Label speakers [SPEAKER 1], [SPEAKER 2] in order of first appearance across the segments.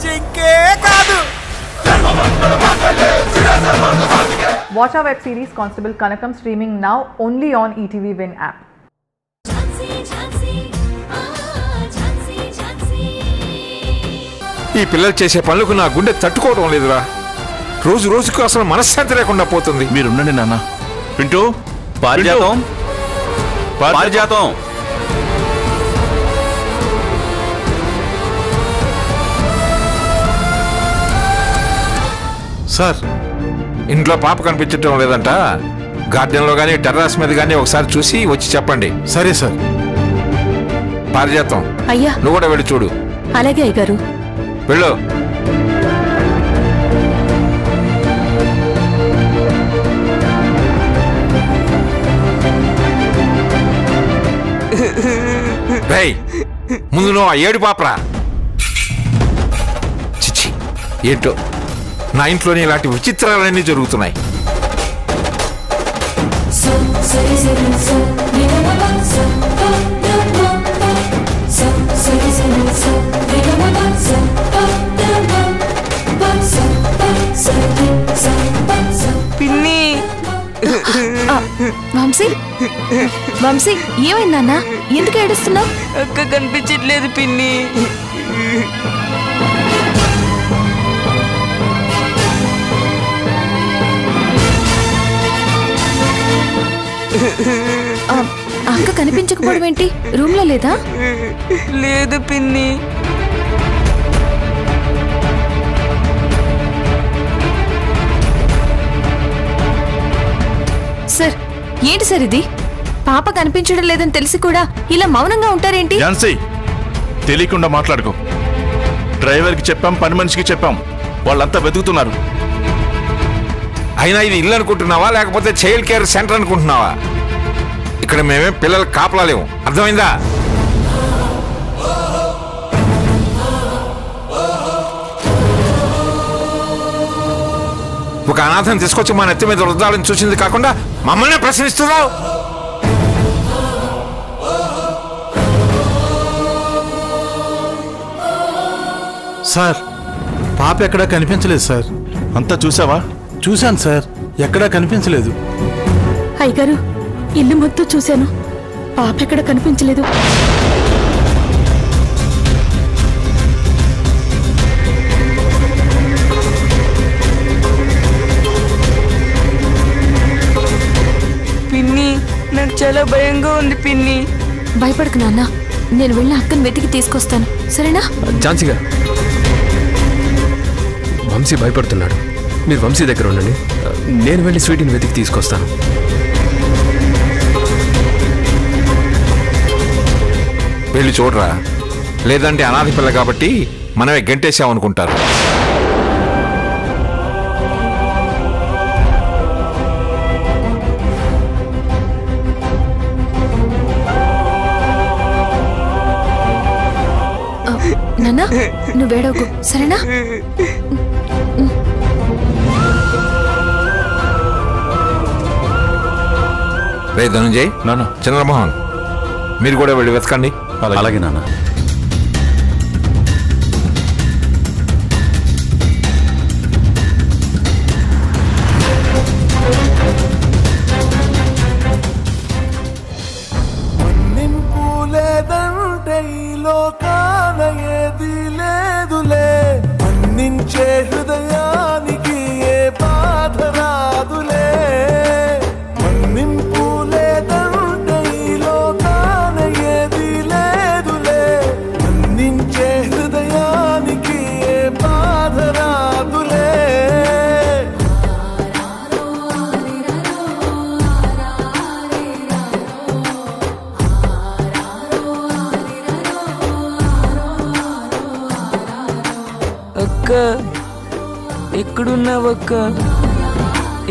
[SPEAKER 1] జింకే కాదు.
[SPEAKER 2] Watch our web series Constable Kanakam streaming now only on ETV Win app.
[SPEAKER 3] ఈ పిల్లలు చేసే పనులకు నా గుండె తట్టుకోవడం లేదురా. రోజు రోజుకు అసలు మనశ్శాంతి లేకుండా పోతుంది.
[SPEAKER 4] మీరుండండి నాన్న. పింటూ, పారిజాతం పారిజాతం
[SPEAKER 3] సార్, ఇంట్లో పాప కనిపించటం లేదంట. గార్డెన్లో కానీ టెర్రస్ మీద కానీ ఒకసారి చూసి వచ్చి చెప్పండి.
[SPEAKER 4] సరే సార్.
[SPEAKER 3] పారిజాతం,
[SPEAKER 5] అయ్యా
[SPEAKER 3] నువ్వు కూడా వెళ్ళి చూడు.
[SPEAKER 5] అలాగే అయ్యగారు.
[SPEAKER 3] వెళ్ళు. ముందు నువ్వు ఆ ఏడు పాపరా. చిచ్చి, ఏంటో నా ఇంట్లోనే ఇలాంటి విచిత్రాలన్నీ జరుగుతున్నాయి.
[SPEAKER 1] పిన్ని,
[SPEAKER 5] వంశీ వంశీ ఏమైందన్నా? ఎందుకు ఏడుస్తున్నావు?
[SPEAKER 1] అక్క కనిపించట్లేదు పిన్ని.
[SPEAKER 5] అక్క కనిపించకపోవడం ఏంటి? రూమ్ లో లేదా?
[SPEAKER 1] లేదు పిన్ని.
[SPEAKER 5] సార్, ఏంటి సార్ ఇది? పాప కనిపించడం లేదని తెలిసి కూడా ఇలా మౌనంగా ఉంటారేంటి?
[SPEAKER 4] ఝాన్సీ, తెలియకుండా మాట్లాడుకో. డ్రైవర్కి చెప్పాం, పని మనిషికి చెప్పాం, వాళ్ళంతా వెతుకుతున్నారు.
[SPEAKER 3] అయినా ఇది ఇల్లు అనుకుంటున్నావా లేకపోతే చైల్డ్ కేర్ సెంటర్ అనుకుంటున్నావా? ఇక్కడ మేమే పిల్లలు కాపలాలేము, అర్థమైందా? ఒక అనాథం తీసుకొచ్చి మా నెత్తి మీద వృద్ధాలను చూసింది కాకుండా మమ్మల్ని ప్రశ్నిస్తున్నావు.
[SPEAKER 6] సార్, పాప ఎక్కడా కనిపించలేదు సార్.
[SPEAKER 4] అంతా చూసావా?
[SPEAKER 6] చూశాను సార్, ఎక్కడా కనిపించలేదు.
[SPEAKER 5] అయ్యగారు, ఇల్లు మొత్తం చూశాను, పాప ఎక్కడ కనిపించలేదు.
[SPEAKER 1] పిన్ని, నాకు చాలా భయంగా ఉంది పిన్ని.
[SPEAKER 5] భయపడకు నాన్న, నేను వెళ్ళి అక్కని వెతికి తీసుకొస్తాను, సరేనా?
[SPEAKER 7] ఝాన్సీగా, వంశీ భయపడుతున్నాడు. మీరు వంశీ దగ్గర ఉండండి, నేను వెళ్ళి స్వీటీని వెతికి తీసుకొస్తాను.
[SPEAKER 3] వెళ్ళి చూడరా, లేదంటే అనాథ పిల్ల కాబట్టి మనమే గంటేసామనుకుంటారు.
[SPEAKER 5] నాన్న, నువ్వు వేడవకు, సరేనా?
[SPEAKER 3] రే ధనంజయ్,
[SPEAKER 4] నాన్న.
[SPEAKER 3] చంద్రమోహన్, మీరు కూడా వెళ్ళి వెతకండి.
[SPEAKER 4] అలాగే నాన్న.
[SPEAKER 8] లేదంటే ఈ లోకాన ఏది లేదులే, మన్నించే హృదయానికి ఏ బాధ రాదులే. మన్నింపు లేదంటే ఈ లోకాన ఏది లేదులే, మన్నించే హృదయానికి ఏ బాధ రాదులే.
[SPEAKER 1] అక్క, ఎక్కడున్నావక్క?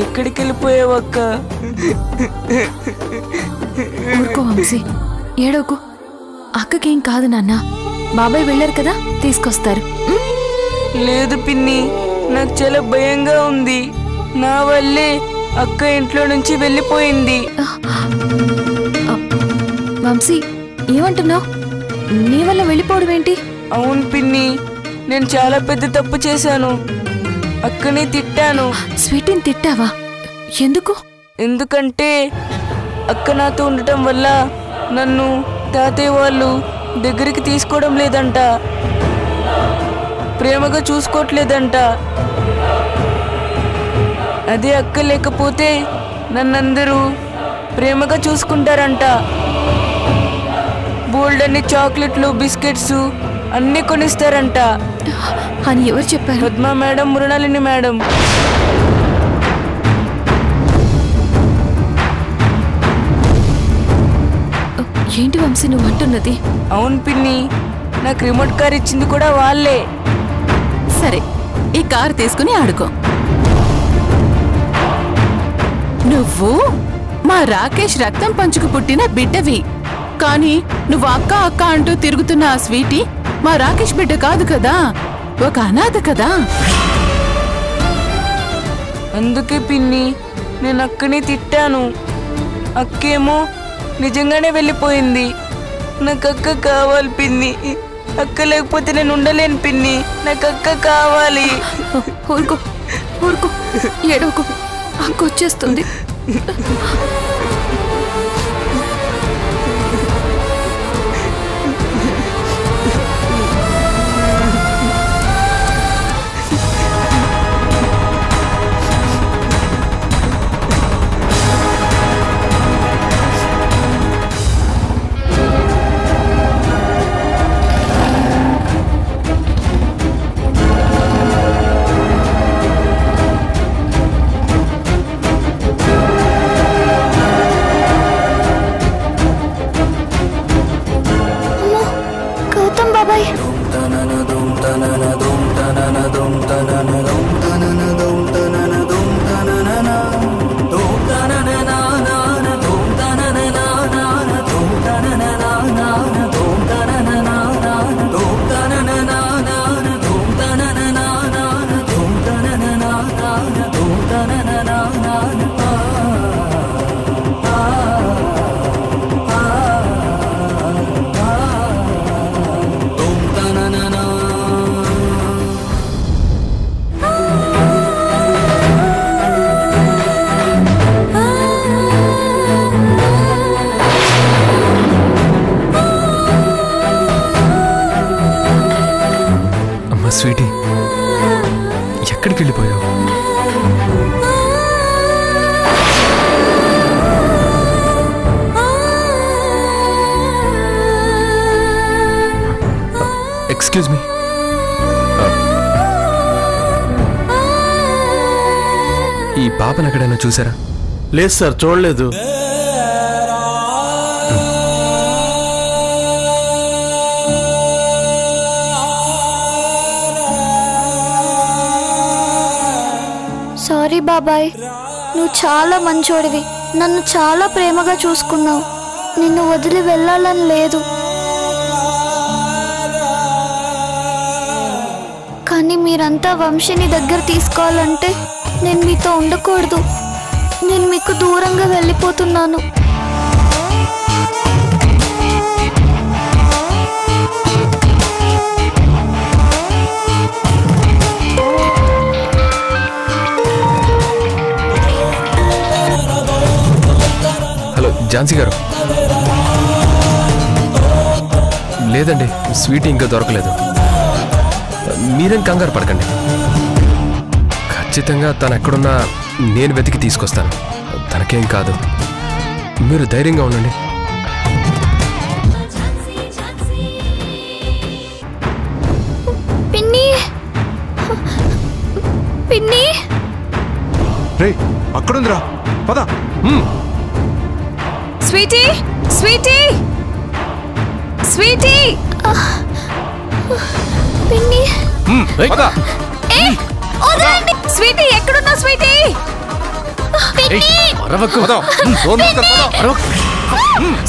[SPEAKER 1] ఎక్కడికి వెళ్ళిపోయావక్క?
[SPEAKER 5] ఊరుకో వంశీ, ఏడవకు. అక్కకేం కాదు నాన్న, బాబాయ్ వెళ్ళారు కదా, తీసుకొస్తారు.
[SPEAKER 1] లేదు పిన్ని, నాకు చాలా భయంగా ఉంది. నా వల్లే అక్క ఇంట్లో నుంచి వెళ్ళిపోయింది.
[SPEAKER 5] వంశీ, ఏమంటున్నావు? నీ వల్ల వెళ్ళిపోవడం ఏంటి?
[SPEAKER 1] అవును పిన్ని, నేను చాలా పెద్ద తప్పు చేశాను. అక్కని తిట్టాను.
[SPEAKER 5] స్వీటీని తిట్టావా? ఎందుకు?
[SPEAKER 1] ఎందుకంటే అక్క నాతో ఉండటం వల్ల నన్ను తాతయ్య వాళ్ళు దగ్గరికి తీసుకోవడం లేదంట, ప్రేమగా చూసుకోవట్లేదంట. అదే అక్క లేకపోతే నన్నందరూ ప్రేమగా చూసుకుంటారంట. బోల్డ్ అన్ని చాక్లెట్లు, బిస్కెట్స్ అన్నీ కొనిస్తారంట
[SPEAKER 5] అని ఎవరు చెప్పారు?
[SPEAKER 1] Padma madam, Mrinalini madam.
[SPEAKER 5] ఏంటి వంశీ నువ్వు అంటున్నది?
[SPEAKER 1] అవును పిన్ని, నాకు రిమోట్ కార్ ఇచ్చింది కూడా వాళ్ళే.
[SPEAKER 9] సరే, ఈ కారు తీసుకుని ఆడుకో. నువ్వు మా రాకేష్ రక్తం పంచుకు పుట్టిన బిడ్డవి, కానీ నువ్వు అక్క అక్క అంటూ తిరుగుతున్న ఆ స్వీటీ మా రాకేష్ బిడ్డ కాదు కదా, ఒక అనాథ కదా.
[SPEAKER 1] అందుకే పిన్ని నేను అక్కని తిట్టాను. అక్కేమో నిజంగానే వెళ్ళిపోయింది. నాకు అక్క కావాలి పిన్ని. అక్క లేకపోతే నేను ఉండలేను పిన్ని. నాకు అక్క కావాలి.
[SPEAKER 5] ఊరుకో ఊరుకో, ఏడవకు, అక్క వచ్చేస్తుంది.
[SPEAKER 7] స్వీటీ, ఎక్కడికి వెళ్ళిపోయావు? ఎక్స్క్యూజ్ మీ, ఈ పాపను ఎక్కడైనా చూసారా?
[SPEAKER 6] లేదు సార్, చూడలేదు.
[SPEAKER 10] సారీ బాబాయ్, నువ్వు చాలా మంచోడివి. నన్ను చాలా ప్రేమగా చూసుకున్నావు. నిన్ను వదిలి వెళ్ళాలని లేదు, కానీ మీరంతా వంశీని దగ్గర తీసుకోవాలంటే నేను మీతో ఉండకూడదు. నేను మీకు దూరంగా వెళ్ళిపోతున్నాను.
[SPEAKER 7] హలో ఝాన్సీ గారు. లేదండి, స్వీటీ ఇంకా దొరకలేదు. మీరేం కంగారు పడకండి, ఖచ్చితంగా తను ఎక్కడున్నా నేను వెతికి తీసుకొస్తాను. తనకేం కాదు, మీరు ధైర్యంగా ఉండండి.
[SPEAKER 10] పిన్ని, పిన్ని,
[SPEAKER 11] రే అక్కడుందిరా, పద.
[SPEAKER 9] Sweetie, Sweetie, Sweetie.
[SPEAKER 10] పిన్ని,
[SPEAKER 9] స్వీటీ ఎక్కడున్నా? స్వీటీ,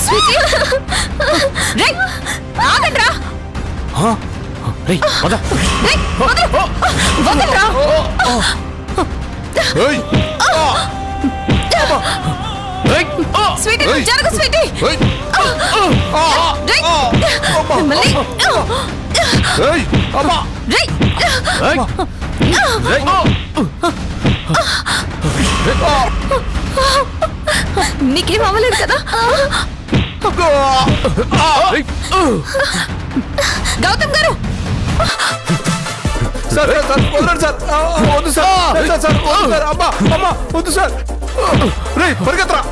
[SPEAKER 9] స్వీటీ, ఆగండ్రా. స్వీటీ జరుగు. స్వీటీ,
[SPEAKER 5] నీకేం అవ్వలేదు కదా? గౌతమ్ గారు
[SPEAKER 3] సార్ వదలండి సార్, వద్దు సార్, సార్ వద్దు సార్, అమ్మా అమ్మా వద్దు సార్, రే పరిగెత్తరా,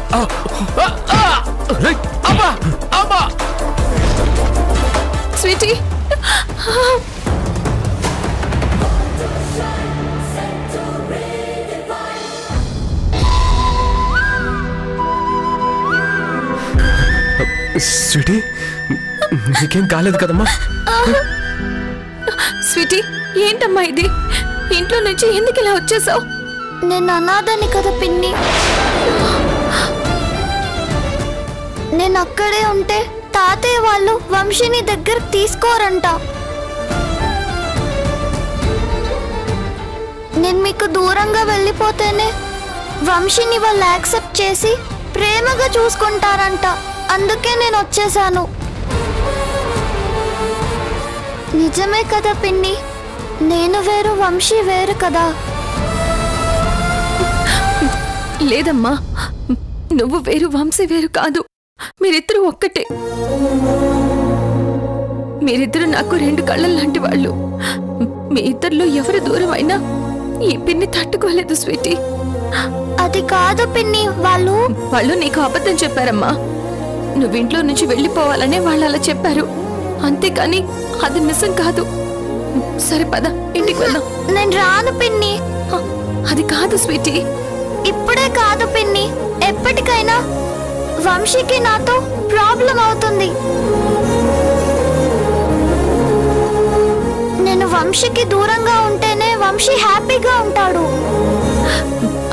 [SPEAKER 3] అమ్మా అమ్మా.
[SPEAKER 5] స్వీటీ
[SPEAKER 7] స్వీటీ నీకేం కాలేదు కదమ్మా?
[SPEAKER 5] స్వీటీ ఏంటమ్మా ఇది? ఇంట్లో నుంచి ఎందుకు ఇలా వచ్చేసావు?
[SPEAKER 10] నేను అనాథని కదా పిన్ని. నేను అక్కడే ఉంటే తాతయ్య వాళ్ళు వంశీని దగ్గరకు తీసుకోరంట. నేను మీకు దూరంగా వెళ్ళిపోతేనే వంశీని వాళ్ళు యాక్సెప్ట్ చేసి ప్రేమగా చూసుకుంటారంట. అందుకే నేను వచ్చేసాను. నిజమే కదా పిన్ని, నేను వేరు వంశీ వేరు కదా.
[SPEAKER 5] లేదమ్మా, నువ్వు వేరు వంశీ వేరు కాదు. మీరిద్దరూ ఒక్కటే. మీరిద్దరు నాకు రెండు కళ్ళ లాంటి వాళ్ళు. మీ ఇద్దరిలో ఎవరు దూరం అయినా ఈ పిన్ని తట్టుకోలేదు స్వీటీ.
[SPEAKER 10] అది కాదు పిన్ని,
[SPEAKER 5] వాళ్ళు నీకు అబద్ధం చెప్పారమ్మా. నువ్వు ఇంట్లో నుంచి వెళ్ళిపోవాలనే వాళ్ళు అలా చెప్పారు, అంతేకాని అది నిజం కాదు. సరే పద ఇంటికి వెళ్దాం.
[SPEAKER 10] నేను రాను పిన్ని.
[SPEAKER 5] అది కాదు స్వీటీ.
[SPEAKER 10] ఇప్పుడే కాదు పిన్ని, ఎప్పటికైనా వంశీకి నాతో ప్రాబ్లం అవుతుంది. నేను వంశీకి దూరంగా ఉంటేనే వంశీ హ్యాపీగా ఉంటాడు.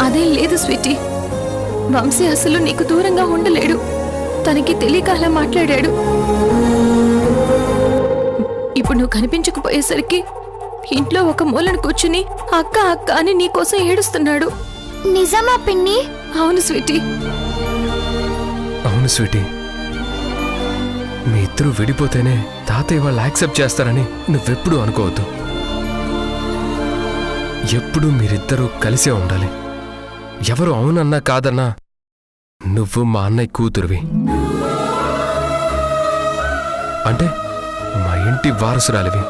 [SPEAKER 5] అదేం లేదు స్వీటీ, వంశీ అసలు నీకు దూరంగా ఉండలేడు. తనకి తెలియక అలా మాట్లాడాడు. ఇప్పుడు నువ్వు కనిపించకపోయేసరికి ఇంట్లో ఒక మూలను కూర్చుని అక్క అక్క అని నీకోసం ఏడుస్తున్నాడు.
[SPEAKER 10] నిజమా పిన్ని?
[SPEAKER 5] అవును స్వీటీ.
[SPEAKER 7] అవును స్వీటీ, మీ ఇద్దరు విడిపోతేనే తాతయ్య వాళ్ళు యాక్సెప్ట్ చేస్తారని నువ్వెప్పుడు అనుకోవద్దు. ఎప్పుడు మీరిద్దరూ కలిసే ఉండాలి. ఎవరు అవునన్నా కాదన్నా నువ్వు మా అన్నయ్య కూతురువి. అంటే మా ఇంటి వారసురాలివి.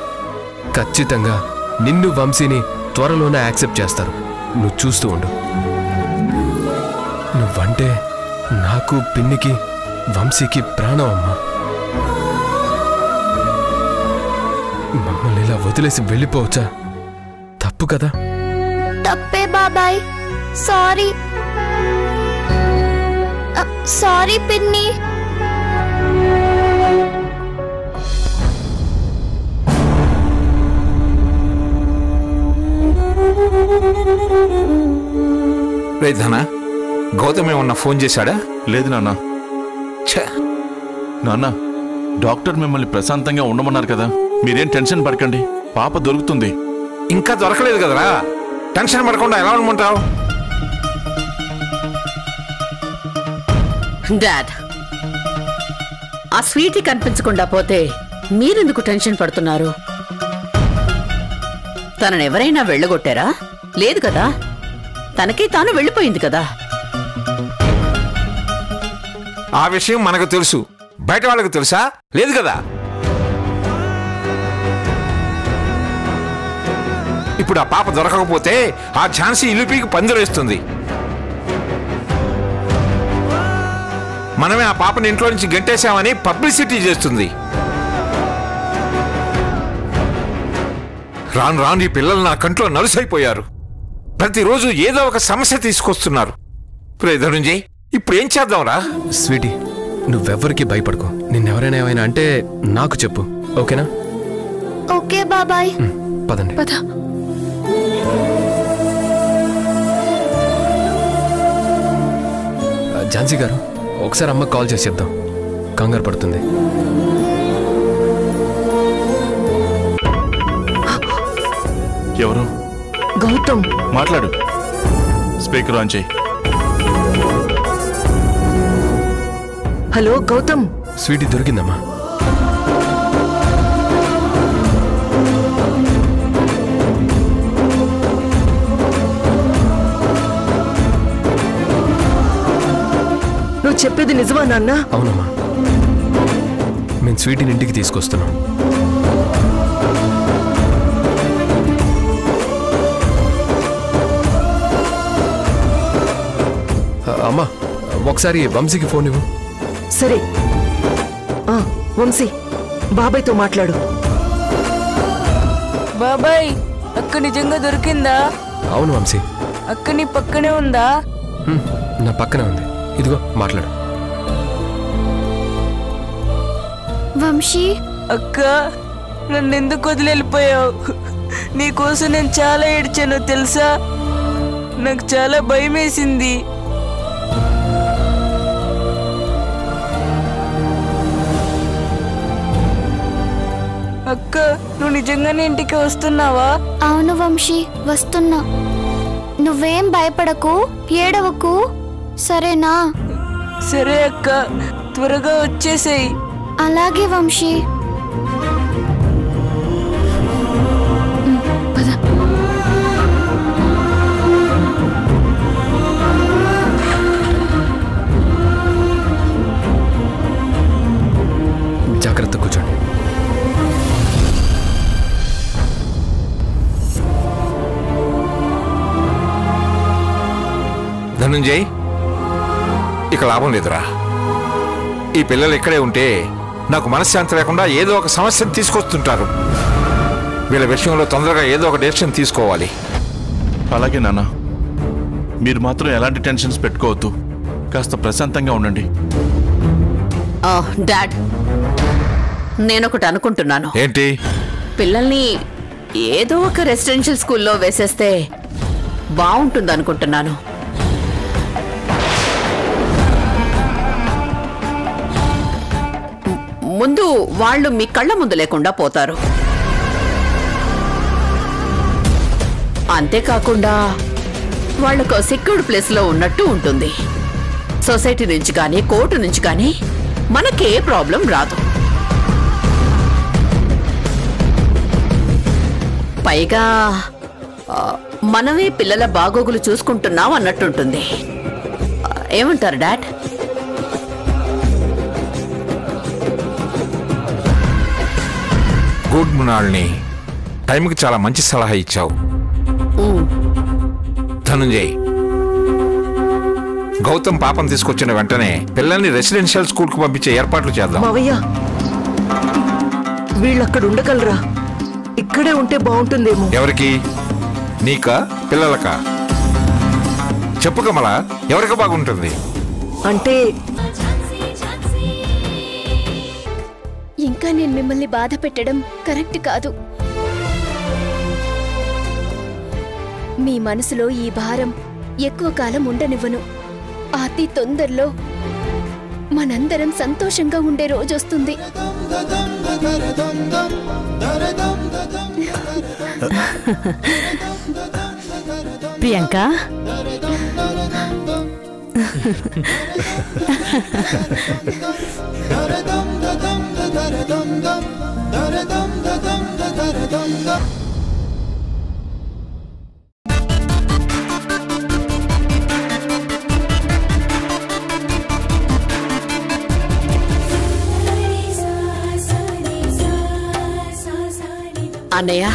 [SPEAKER 7] ఖచ్చితంగా నిన్ను వంశీని త్వరలోనే యాక్సెప్ట్ చేస్తారు. నువ్వు చూస్తూ ఉండు. నువ్వంటే నాకు, పిన్నికి, వంశీకి ప్రాణం అమ్మా. మమ్మల్ని ఇలా వదిలేసి వెళ్ళిపోవచ్చా? తప్పు కదా?
[SPEAKER 10] తప్పే బాబాయ్, సారీ. సారీ పిన్ని.
[SPEAKER 3] ధనా, గౌతమ్ ఏమన్నా ఫోన్ చేశాడా?
[SPEAKER 4] లేదు నాన్న. నాన్న, డాక్టర్ మిమ్మల్ని ప్రశాంతంగా ఉండమన్నారు కదా, మీరేం టెన్షన్ పడకండి, పాప దొరుకుతుంది.
[SPEAKER 3] ఇంకా దొరకలేదు కదరా, టెన్షన్ పడకుండా ఎలా ఉండమంటావు?
[SPEAKER 12] డాడ్, ఆ స్వీటీ కనిపించకుండా పోతే మీరెందుకు టెన్షన్ పడుతున్నారు? తనను ఎవరైనా వెళ్ళగొట్టారా? లేదు కదా, తనకి తాను వెళ్ళిపోయింది కదా.
[SPEAKER 3] ఆ విషయం మనకు తెలుసు, బయట వాళ్ళకు తెలుసా? లేదు కదా. ఇప్పుడు ఆ పాప దొరకకపోతే ఆ ఝాన్సీ ఇల్లుపీకి పందిరేస్తుంది. మనమే ఆ పాపని ఇంట్లో నుంచి గంటేశామని పబ్లిసిటీ చేస్తుంది. రాను రాను ఈ పిల్లలు నా కంట్లో నలుసైపోయారు. ప్రతిరోజు ఏదో ఒక సమస్య తీసుకొస్తున్నారు. ధనుంజయ్, ఇప్పుడు ఏం చేద్దాంరా?
[SPEAKER 7] స్వీటీ, నువ్వెవ్వరికి భయపడకు. నిన్నెవరైనా ఏమైనా అంటే నాకు చెప్పు, ఓకేనా?
[SPEAKER 10] ఓకే బాబాయ్.
[SPEAKER 7] పదండి.
[SPEAKER 5] పద.
[SPEAKER 7] ఝాన్సీ గారు, ఒకసారి అమ్మకు కాల్ చేసి చెప్దాం, కంగారు పడుతుంది.
[SPEAKER 4] ఎవరు?
[SPEAKER 5] గౌతమ్.
[SPEAKER 4] మాట్లాడు. స్పీకర్ ఆన్ చేయి.
[SPEAKER 5] హలో గౌతమ్.
[SPEAKER 7] స్వీటీ దొరికిందమ్మా.
[SPEAKER 13] చెప్పేది నిజమా నాన్న?
[SPEAKER 7] అవునమ్మా, మేము స్వీటీని ఇంటికి తీసుకొస్తున్నాం. అమ్మా, ఒకసారి వంశీకి ఫోన్ ఇవ్వు.
[SPEAKER 13] సరే. వంశీ, బాబాయ్తో మాట్లాడు.
[SPEAKER 1] బాబాయ్, అక్క నిజంగా దొరికిందా?
[SPEAKER 7] అవును వంశీ.
[SPEAKER 1] అక్క నీ పక్కనే ఉందా?
[SPEAKER 7] నా పక్కనే ఉంది. ఇదిగో మాట్లాడు.
[SPEAKER 10] వంశీ,
[SPEAKER 1] అక్క నన్ను ఎందుకు వదిలి వెళ్ళిపోయావు? నీకోసం నేను చాలా ఏడ్చాను తెలుసా. నాకు చాలా భయం వేసింది. అక్క, నువ్వు నిజంగానే ఇంటికి వస్తున్నావా?
[SPEAKER 10] అవును వంశీ, వస్తున్నా. నువ్వేం భయపడకు, ఏడవకు, సరేనా?
[SPEAKER 1] సరే అక్క, త్వరగా వచ్చేసేయ్.
[SPEAKER 10] అలాగే వంశీ.
[SPEAKER 7] జాగ్రత్త కూర్చోండి.
[SPEAKER 3] ధనుంజయ్, ఇక లాభం లేదురా. ఈ పిల్లలు ఇక్కడే ఉంటే నాకు మనశ్శాంతి లేకుండా ఏదో ఒక సమస్యను తీసుకొస్తుంటారు. వీళ్ళ విషయంలో తొందరగా ఏదో ఒక డెసిషన్ తీసుకోవాలి.
[SPEAKER 4] అలాగే నాన్న, మీరు మాత్రం ఎలాంటి టెన్షన్స్ పెట్టుకోవద్దు. కాస్త ప్రశాంతంగా ఉండండి.
[SPEAKER 12] డాడ్, నేనొకటి అనుకుంటున్నాను.
[SPEAKER 3] ఏంటి?
[SPEAKER 12] పిల్లల్ని ఏదో ఒక రెసిడెన్షియల్ స్కూల్లో వేసేస్తే బాగుంటుంది అనుకుంటున్నాను. ముందు వాళ్ళు మీ కళ్ళ ముందు లేకుండా పోతారు. అంతేకాకుండా వాళ్ళకు సెక్యూర్డ్ ప్లేస్ లో ఉన్నట్టు ఉంటుంది. సొసైటీ నుంచి కానీ కోర్టు నుంచి కానీ మనకే ప్రాబ్లం రాదు. పైగా మనమే పిల్లల బాగోగులు చూసుకుంటున్నాం అన్నట్టుంటుంది. ఏమంటారు డాడ్?
[SPEAKER 3] గుడ్ మృణాల్ని, టైంకి చాలా మంచి సలహా ఇచ్చావు. ధనుంజయ్, గౌతమ్ పాపం తీసుకొచ్చిన వెంటనే పిల్లల్ని రెసిడెన్షియల్ స్కూల్ కు పంపించే ఏర్పాట్లు చేద్దాం.
[SPEAKER 13] మావయ్య, వీళ్ళక్కడ ఉండగలరా? ఇక్కడే ఉంటే బాగుంటుందేమో.
[SPEAKER 3] ఎవరికి? నీకా, పిల్లలకా? చెప్పు కమలా, ఎవరికి బాగుంటుంది?
[SPEAKER 13] అంటే
[SPEAKER 14] ఇంకా నేను మిమ్మల్ని బాధ పెట్టడం కరెక్ట్ కాదు. మీ మనసులో ఈ భారం ఎక్కువ కాలం ఉండనివ్వను. అతి తొందరలో మనందరం సంతోషంగా ఉండే రోజొస్తుంది.
[SPEAKER 12] ప్రియాంక, అన్నయ్య,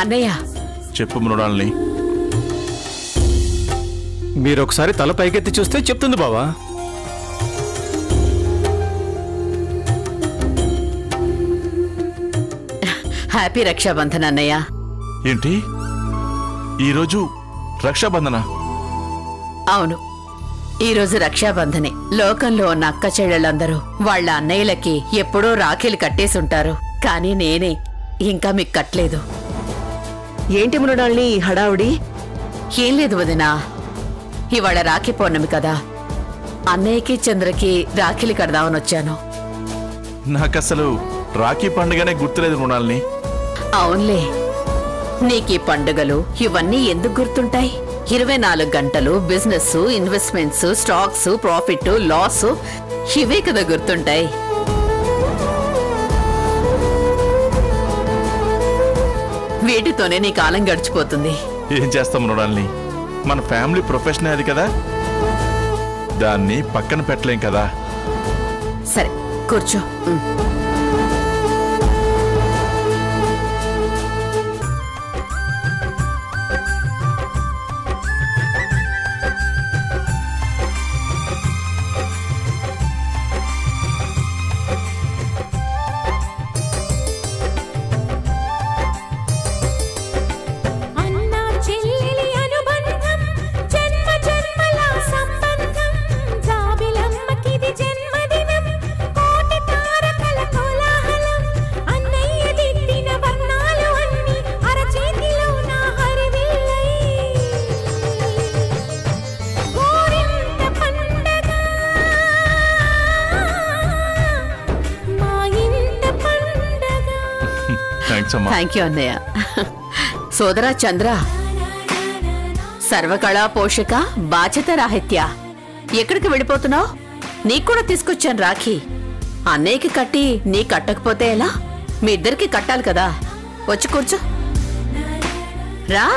[SPEAKER 12] అన్నయ్య,
[SPEAKER 4] చెప్పు మృణాల్ని.
[SPEAKER 6] మీరొకసారి తల పైకెత్తి చూస్తే చెప్తుంది బావా.
[SPEAKER 12] హ్యాపీ రక్షాబంధన్ అన్నయ్య.
[SPEAKER 4] ఏంటి ఈరోజు రక్షాబంధన?
[SPEAKER 12] అవును, ఈరోజు రక్షాబంధనే. లోకంలో ఉన్న అక్క చెల్లెళ్ళందరూ వాళ్ళ అన్నయ్యలకి ఎప్పుడో రాఖీలు కట్టేసుంటారు. కానీ నేనే ఇంకా మీకు కట్టలేదు.
[SPEAKER 13] ఏంటి మృణాల్ని హడావుడి?
[SPEAKER 12] ఏం లేదు వదినా, ఇవాళ రాఖీ పౌర్ణమి కదా, అన్నయ్యకి చంద్రకి రాఖీలు కడదామని వచ్చాను.
[SPEAKER 4] నాకసలు రాఖీ పండుగనే గుర్తులేదు మృణాల్ని.
[SPEAKER 12] అవునులే, నీకీ పండుగలు ఇవన్నీ ఎందుకు గుర్తుంటాయి? 24 గంటలు business, investments, stocks, profit, loss ఇవే కదా గుర్తుంటాయి. వీటితోనే నీ కాలం గడిచిపోతుంది.
[SPEAKER 4] ఏం చేస్తాం మృణాల్ని, మన ఫ్యామిలీ ప్రొఫెషనే అది కదా, దాన్ని పక్కన పెట్టలేం కదా.
[SPEAKER 12] సరే కూర్చో. థ్యాంక్ యూ అన్నయ్య. సోదరా చంద్ర, సర్వకళా పోషక బాధ్యత రాహిత్య, ఎక్కడికి వెళ్ళిపోతున్నావు? నీకు కూడా తీసుకొచ్చాను రాఖీ. అన్నయ్యకి కట్టి నీ కట్టకపోతే ఎలా? మీ ఇద్దరికి కట్టాలి కదా. వచ్చి కూర్చో రా.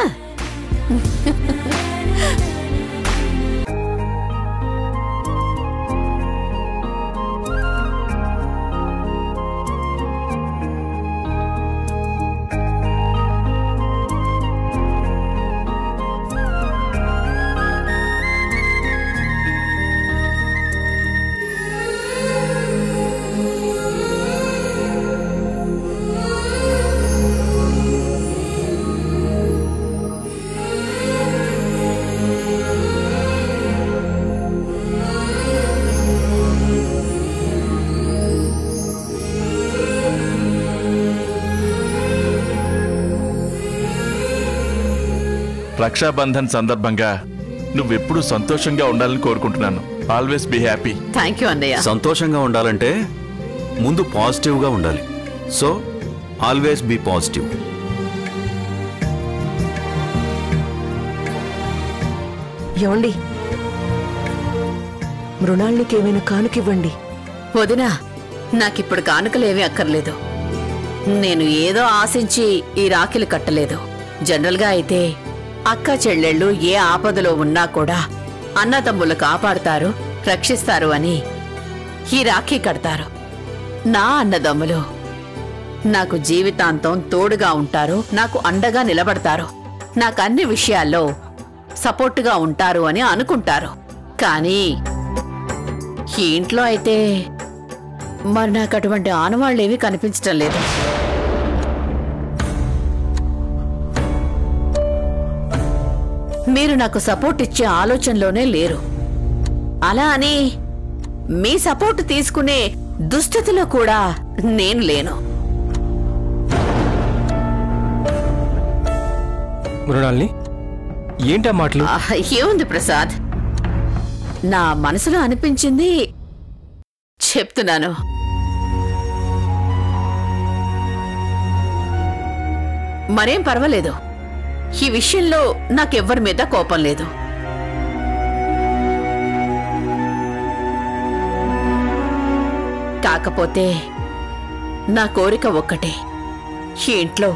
[SPEAKER 4] రక్షాబంధన్ సందర్భంగా నువ్వెప్పుడు సంతోషంగా ఉండాలని కోరుకుంటున్నాను. Always be happy.
[SPEAKER 12] Thank you అన్నయ్య.
[SPEAKER 15] సంతోషంగా ఉండాలంటే ముందు పాజిటివ్గా ఉండాలి. So always be positive.
[SPEAKER 13] ఏమండి, మృణాల్నికి ఏమైనా కానుకివ్వండి.
[SPEAKER 12] వదినా, నాకిప్పుడు కానుకలేమీ అక్కర్లేదు. నేను ఏదో ఆశించి ఈ రాఖీలు కట్టలేదు. జనరల్గా అయితే అక్క చెల్లెళ్ళు ఏ ఆపదలో ఉన్నా కూడా అన్నదమ్ములు కాపాడుతారు, రక్షిస్తారు అని ఈ రాఖీ కడతారు. నా అన్నదమ్ములు నాకు జీవితాంతం తోడుగా ఉంటారు, నాకు అండగా నిలబడతారు, నాకు అన్ని విషయాల్లో సపోర్టుగా ఉంటారు అని అనుకుంటారు. కానీ ఈ ఇంట్లో అయితే మరి నాకు అటువంటి ఆనవాళ్ళేవి కనిపించటం లేదు. మీరు నాకు సపోర్ట్ ఇచ్చే ఆలోచనలోనే లేరు. అలా అని మీ సపోర్ట్ తీసుకునే దుస్థితిలో కూడా నేను లేను.
[SPEAKER 6] మృణాల్ని, ఏంటా మాటలు?
[SPEAKER 12] ఏముంది ప్రసాద్, నా మనసులో అనిపించింది చెప్తున్నాను. మరేం పర్వాలేదు. ఈ విషయంలో నాకెవ్వరి మీద కోపం లేదు. కాకపోతే నా కోరిక ఒక్కటే, ఈ ఇంట్లో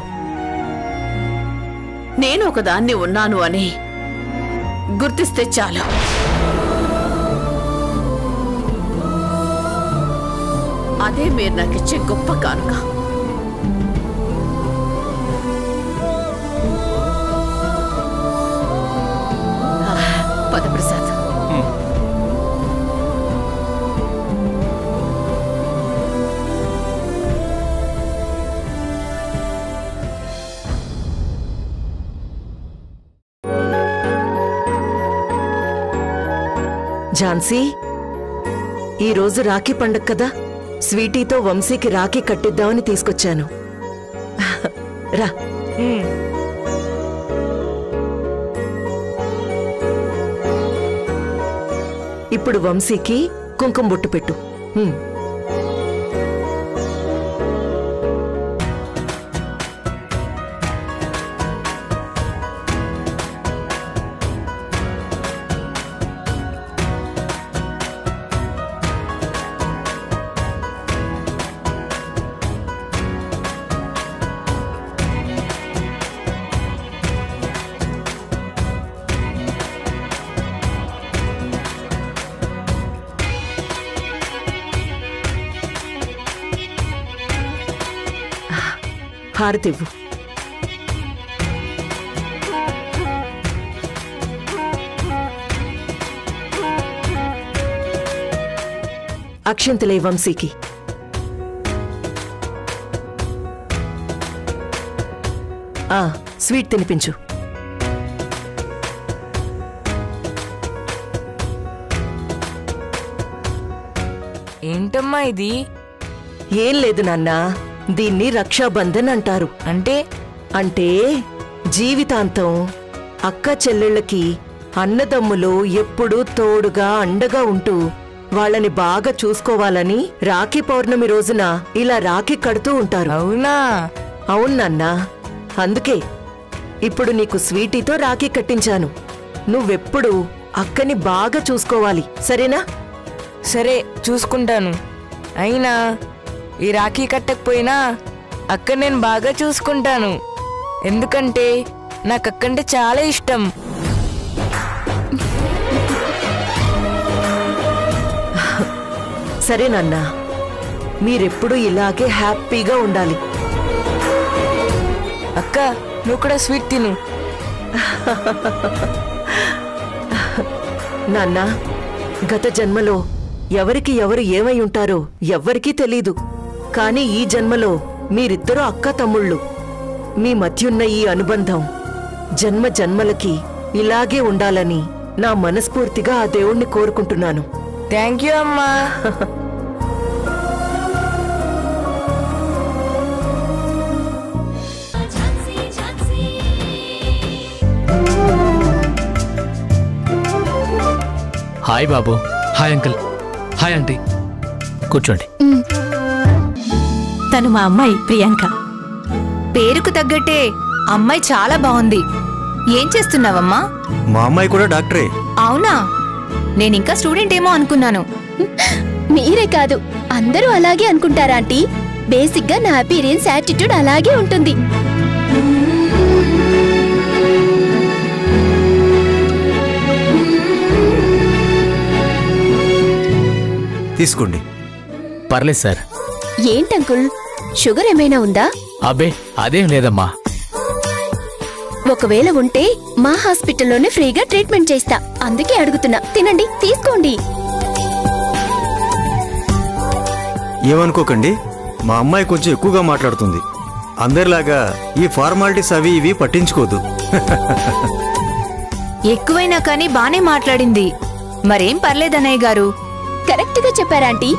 [SPEAKER 12] నేను ఒకదాన్ని ఉన్నాను అని గుర్తిస్తే చాలు. అదే మీరు నాకిచ్చే గొప్ప కానుక. పద ప్రసాద్.
[SPEAKER 13] ఝాన్సీ, ఈరోజు రాఖీ పండగ కదా, స్వీటీతో వంశీకి రాఖీ కట్టిద్దామని తీసుకొచ్చాను. రా. ఇప్పుడు వంశీకి కుంకుమ బొట్టు పెట్టు. హారతివ్వు. అక్షింతలే వంశీకి. స్వీట్ తినిపించు.
[SPEAKER 1] ఏంటమ్మా ఇది?
[SPEAKER 13] ఏం లేదు నాన్నా, దీన్ని రక్షాబంధన్ అంటారు. అంటే జీవితాంతం అక్క చెల్లెళ్ళకి అన్నదమ్ములు ఎప్పుడూ తోడుగా అండగా ఉంటూ వాళ్ళని బాగా చూసుకోవాలని రాఖీ పౌర్ణమి రోజున ఇలా రాఖీ కడుతూ ఉంటారు.
[SPEAKER 1] అవునా?
[SPEAKER 13] అవునన్నా. అందుకే ఇప్పుడు నీకు స్వీటీతో రాఖీ కట్టించాను. నువ్వెప్పుడు అక్కని బాగా చూసుకోవాలి, సరేనా?
[SPEAKER 1] సరే, చూసుకుంటాను. అయినా ఈ రాఖీ కట్టకపోయినా అక్క నేను బాగా చూసుకుంటాను. ఎందుకంటే నాకు అక్కంటే చాలా ఇష్టం.
[SPEAKER 13] సరేనన్నా, మీరెప్పుడు ఇలాగే హ్యాపీగా ఉండాలి.
[SPEAKER 1] అక్క, నువ్వు కూడా స్వీట్ తిను.
[SPEAKER 13] నాన్నా, గత జన్మలో ఎవరికి ఎవరు ఏమై ఉంటారో ఎవ్వరికీ తెలీదు. కానీ ఈ జన్మలో మీరిద్దరూ అక్క తమ్ముళ్ళు. మీ మధ్యున్న ఈ అనుబంధం జన్మ జన్మలకి ఇలాగే ఉండాలని నా మనస్ఫూర్తిగా ఆ దేవుణ్ణి కోరుకుంటున్నాను.
[SPEAKER 1] థ్యాంక్ యూ అమ్మా.
[SPEAKER 16] హాయ్ బాబు. Hi uncle. Hi aunty. కూర్చోండి.
[SPEAKER 17] తను మా అమ్మాయి ప్రియాంక. పేరుకు తగ్గట్టే అమ్మాయి చాలా బాగుంది. ఏం చేస్తున్నావమ్మా?
[SPEAKER 11] మా అమ్మాయి కూడా డాక్టరే.
[SPEAKER 17] అవునా? నేనింకా స్టూడెంట్ ఏమో అనుకున్నాను.
[SPEAKER 14] మీరే కాదు, అందరూ అలాగే అనుకుంటారా ఆంటీ? బేసిక్ గా నా అపీరియన్స్, యాటిట్యూడ్ అలాగే ఉంటుంది.
[SPEAKER 11] తీసుకోండి.
[SPEAKER 16] పర్లేదు సార్.
[SPEAKER 14] ఏంటంకుల్, షుగర్ ఏమైనా ఉందా?
[SPEAKER 16] అబ్బే అదేం లేదమ్మా.
[SPEAKER 14] ఒకవేళ ఉంటే మా హాస్పిటల్లోనే ఫ్రీగా ట్రీట్మెంట్ చేస్తా. అందుకే అడుగుతున్నా. తినండి, తీసుకోండి.
[SPEAKER 11] ఏమనుకోకండి, మా అమ్మాయి కొంచెం ఎక్కువగా మాట్లాడుతుంది. అందరిలాగా ఈ ఫార్మాలిటీస్ అవి ఇవి పట్టించుకోదు.
[SPEAKER 17] ఎక్కువైనా కానీ బానే మాట్లాడింది. మరేం పర్లేదన్నయ్య గారు.
[SPEAKER 14] కరెక్ట్ గా చెప్పారాంటీ.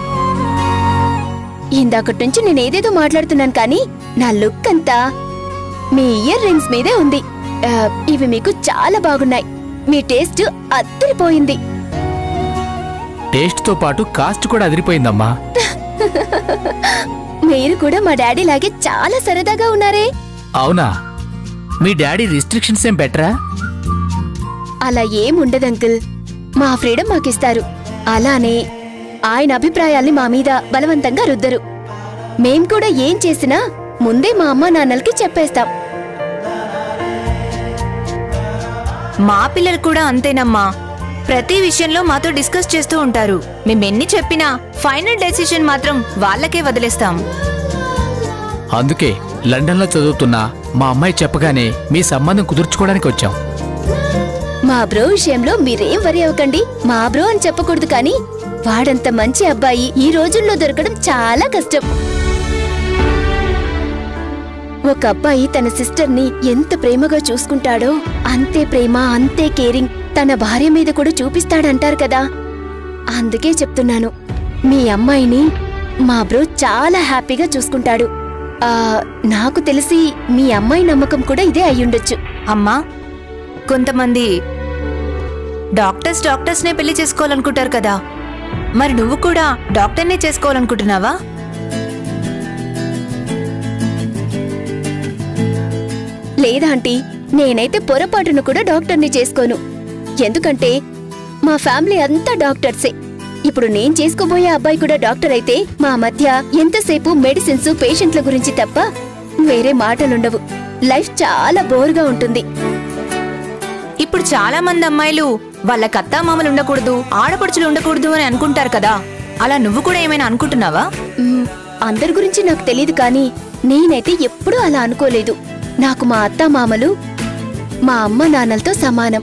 [SPEAKER 14] ఇందాకటి నుంచి నేనేదేదో మాట్లాడుతున్నాను కానీ నా లుక్ అంతా మీ ఇయర్ రింగ్స్ మీదే ఉంది. ఇవి మీకు చాలా బాగున్నాయి. మీ టేస్ట్ అదిరిపోయింది.
[SPEAKER 16] టేస్ట్ తో పాటు కాస్ట్ కూడా అదిరిపోయిందమ్మా.
[SPEAKER 14] మీరు కూడా మా డాడీ లాగే చాలా సరదాగా ఉన్నారే.
[SPEAKER 16] అవునా? మీ డాడీ రిస్ట్రిక్షన్స్ ఏం పెట్టరా?
[SPEAKER 14] అలా ఏం ఉండదు అంకుల్. మా ఫ్రీడమ్ మాకిస్తారు. అలానే ఆయన అభిప్రాయాల్ని మా మీద బలవంతంగా రుద్దరు. మేం కూడా ఏం చేసినా ముందే మా అమ్మా నాన్నలకి చెప్పేస్తాం.
[SPEAKER 17] మా పిల్లలు కూడా అంతేనమ్మా. ప్రతి విషయంలో మాతో డిస్కస్ చేస్తూ ఉంటారు. మేమెన్ని చెప్పినా ఫైనల్ డెసిషన్ మాత్రం వాళ్ళకే వదిలేస్తాం.
[SPEAKER 16] అందుకే లండన్లో చదువుతున్న మా అమ్మాయి చెప్పగానే మీ సంబంధం కుదుర్చుకోవడానికి వచ్చాం.
[SPEAKER 14] మా బ్రో విషయంలో మీరేం వరి అవ్వకండి. మా బ్రో అని చెప్పకూడదు కానీ వాడంత మంచి అబ్బాయి ఈ రోజుల్లో దొరకడం చాలా కష్టం. ఒక అబ్బాయి తన సిస్టర్ ని ఎంత ప్రేమగా చూసుకుంటాడో అంతే ప్రేమ, అంతే కేరింగ్ తన భార్య మీద కూడా చూపిస్తాడంటారు కదా. అందుకే చెప్తున్నాను, మీ అమ్మాయిని మా బ్రో చాలా హ్యాపీగా చూసుకుంటాడు. నాకు తెలిసి మీ అమ్మాయి నమ్మకం కూడా ఇదే అయ్యుండొచ్చు.
[SPEAKER 17] అమ్మా, కొంతమంది డాక్టర్స్నే పెళ్లి చేసుకోవాలనుకుంటారు కదా. మరి నువ్వు కూడా డాక్టర్నే చేసుకోవాలనుకుంటున్నావా?
[SPEAKER 14] లేదా ఆంటీ, నేనైతే పొరపాటును కూడా డాక్టర్ని చేసుకోను. ఎందుకంటే మా ఫ్యామిలీ అంతా డాక్టర్సే. ఇప్పుడు నేను చేసుకోబోయే అబ్బాయి కూడా డాక్టర్ అయితే మా మధ్య ఎంతసేపు మెడిసిన్స్, పేషెంట్ల గురించి తప్ప వేరే మాటలుండవు. లైఫ్ చాలా బోర్గా ఉంటుంది.
[SPEAKER 17] ఇప్పుడు చాలా మంది అమ్మాయిలు వాళ్ళ అత్తామామలు ఉండకూడదు, ఆడపడుచులు ఉండకూడదు అని అనుకుంటారు కదా. అలా నువ్వు కూడా ఏమైనా అనుకుంటున్నావా?
[SPEAKER 14] అందరి గురించి నాకు తెలియదు కానీ నేనైతే ఎప్పుడూ అలా అనుకోలేదు. నాకు మా అత్త మామలు మా అమ్మ నాన్నలతో సమానం.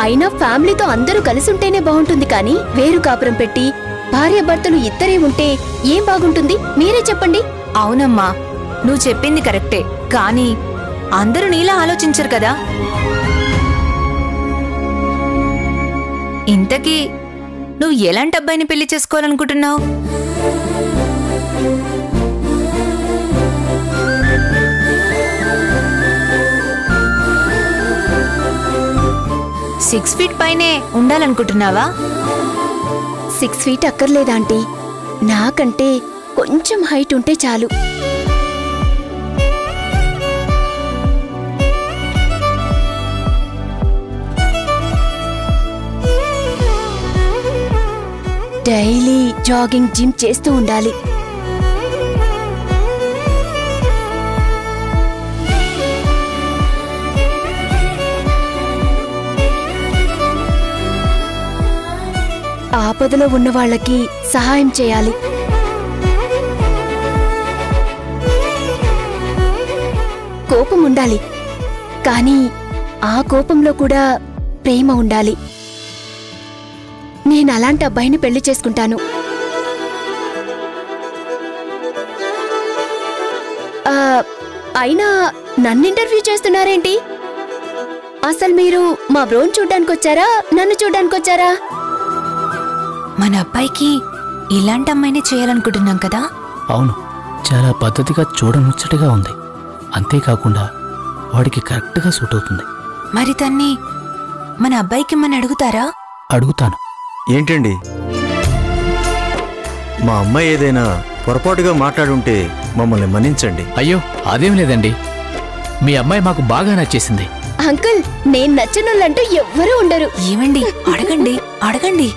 [SPEAKER 14] అయినా ఫ్యామిలీతో అందరూ కలిసి ఉంటేనే బాగుంటుంది కానీ వేరు కాపురం పెట్టి భార్యాభర్తలు ఇద్దరే ఉంటే ఏం బాగుంటుంది? మీరే చెప్పండి.
[SPEAKER 17] అవునమ్మా, నువ్వు చెప్పింది కరెక్టే, కానీ అందరూ నీలా ఆలోచించరు కదా. ఇంతకీ నువ్వు ఎలాంటి అబ్బాయిని పెళ్లి చేసుకోవాలనుకుంటున్నావు? సిక్స్ ఫీట్ పైనే ఉండాలనుకుంటున్నావా?
[SPEAKER 14] 6 ఫీట్ అక్కర్లేదాంటీ, నాకంటే కొంచెం హైట్ ఉంటే చాలు. డైలీ జాగింగ్ జిమ్ చేస్తూ ఉండాలి. ఆపదలో ఉన్న వాళ్ళకి సహాయం చేయాలి. కోపం ఉండాలి, కానీ ఆ కోపంలో కూడా ప్రేమ ఉండాలి. నేను అలాంటి అబ్బాయిని పెళ్లి చేసుకుంటాను. అయినా నన్ను ఇంటర్వ్యూ చేస్తున్నారేంటి? అసలు మీరు మా బ్రోన్ చూడ్డానికి వచ్చారా, నన్ను చూడ్డానికి వచ్చారా?
[SPEAKER 17] మన అబ్బాయికి ఇలాంటి అమ్మాయిని చేయాలనుకుంటున్నాం కదా.
[SPEAKER 16] అవును, చాలా పద్ధతిగా చూడముచ్చటగా ఉంది. అంతేకాకుండా వాడికి కరెక్ట్గా సూట్ అవుతుంది.
[SPEAKER 17] మరి తన్ని మన అబ్బాయికి మన అడుగుతారా?
[SPEAKER 16] అడుగుతాను.
[SPEAKER 11] ఏంటండి, మా అమ్మాయి ఏదైనా పొరపాటుగా మాట్లాడుంటే మమ్మల్ని మన్నించండి.
[SPEAKER 16] అయ్యో అదేం లేదండి, మీ అమ్మాయి మాకు బాగా నచ్చేసింది.
[SPEAKER 14] అంకుల్, నేను నచ్చినోళ్ళంటూ ఎవ్వరూ ఉండరు.
[SPEAKER 17] ఏమండి, అడగండి అడగండి.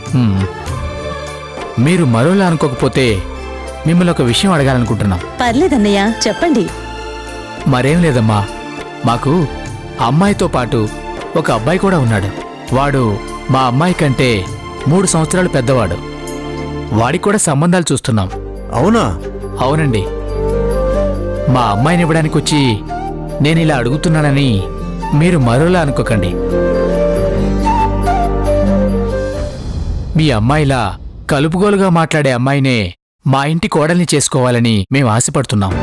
[SPEAKER 16] మీరు మరోలా అనుకోకపోతే మిమ్మల్ని ఒక విషయం అడగాలనుకుంటున్నాం.
[SPEAKER 18] పర్లేదన్నయ్య, చెప్పండి.
[SPEAKER 16] మరేం లేదమ్మా, మాకు అమ్మాయితో పాటు ఒక అబ్బాయి కూడా ఉన్నాడు. వాడు మా అమ్మాయి కంటే 3 సంవత్సరాలు పెద్దవాడు. వాడికి కూడా సంబంధాలు చూస్తున్నాం.
[SPEAKER 11] అవునా?
[SPEAKER 16] అవునండి. మా అమ్మాయిని ఇవ్వడానికి వచ్చి నేను ఇలా అడుగుతున్నానని మీరు మరోలా అనుకోకండి. మీ అమ్మాయిలా కలుపుగోలుగా మాట్లాడే అమ్మాయినే మా ఇంటి కోడల్ని చేసుకోవాలని మేము ఆశపడుతున్నాం.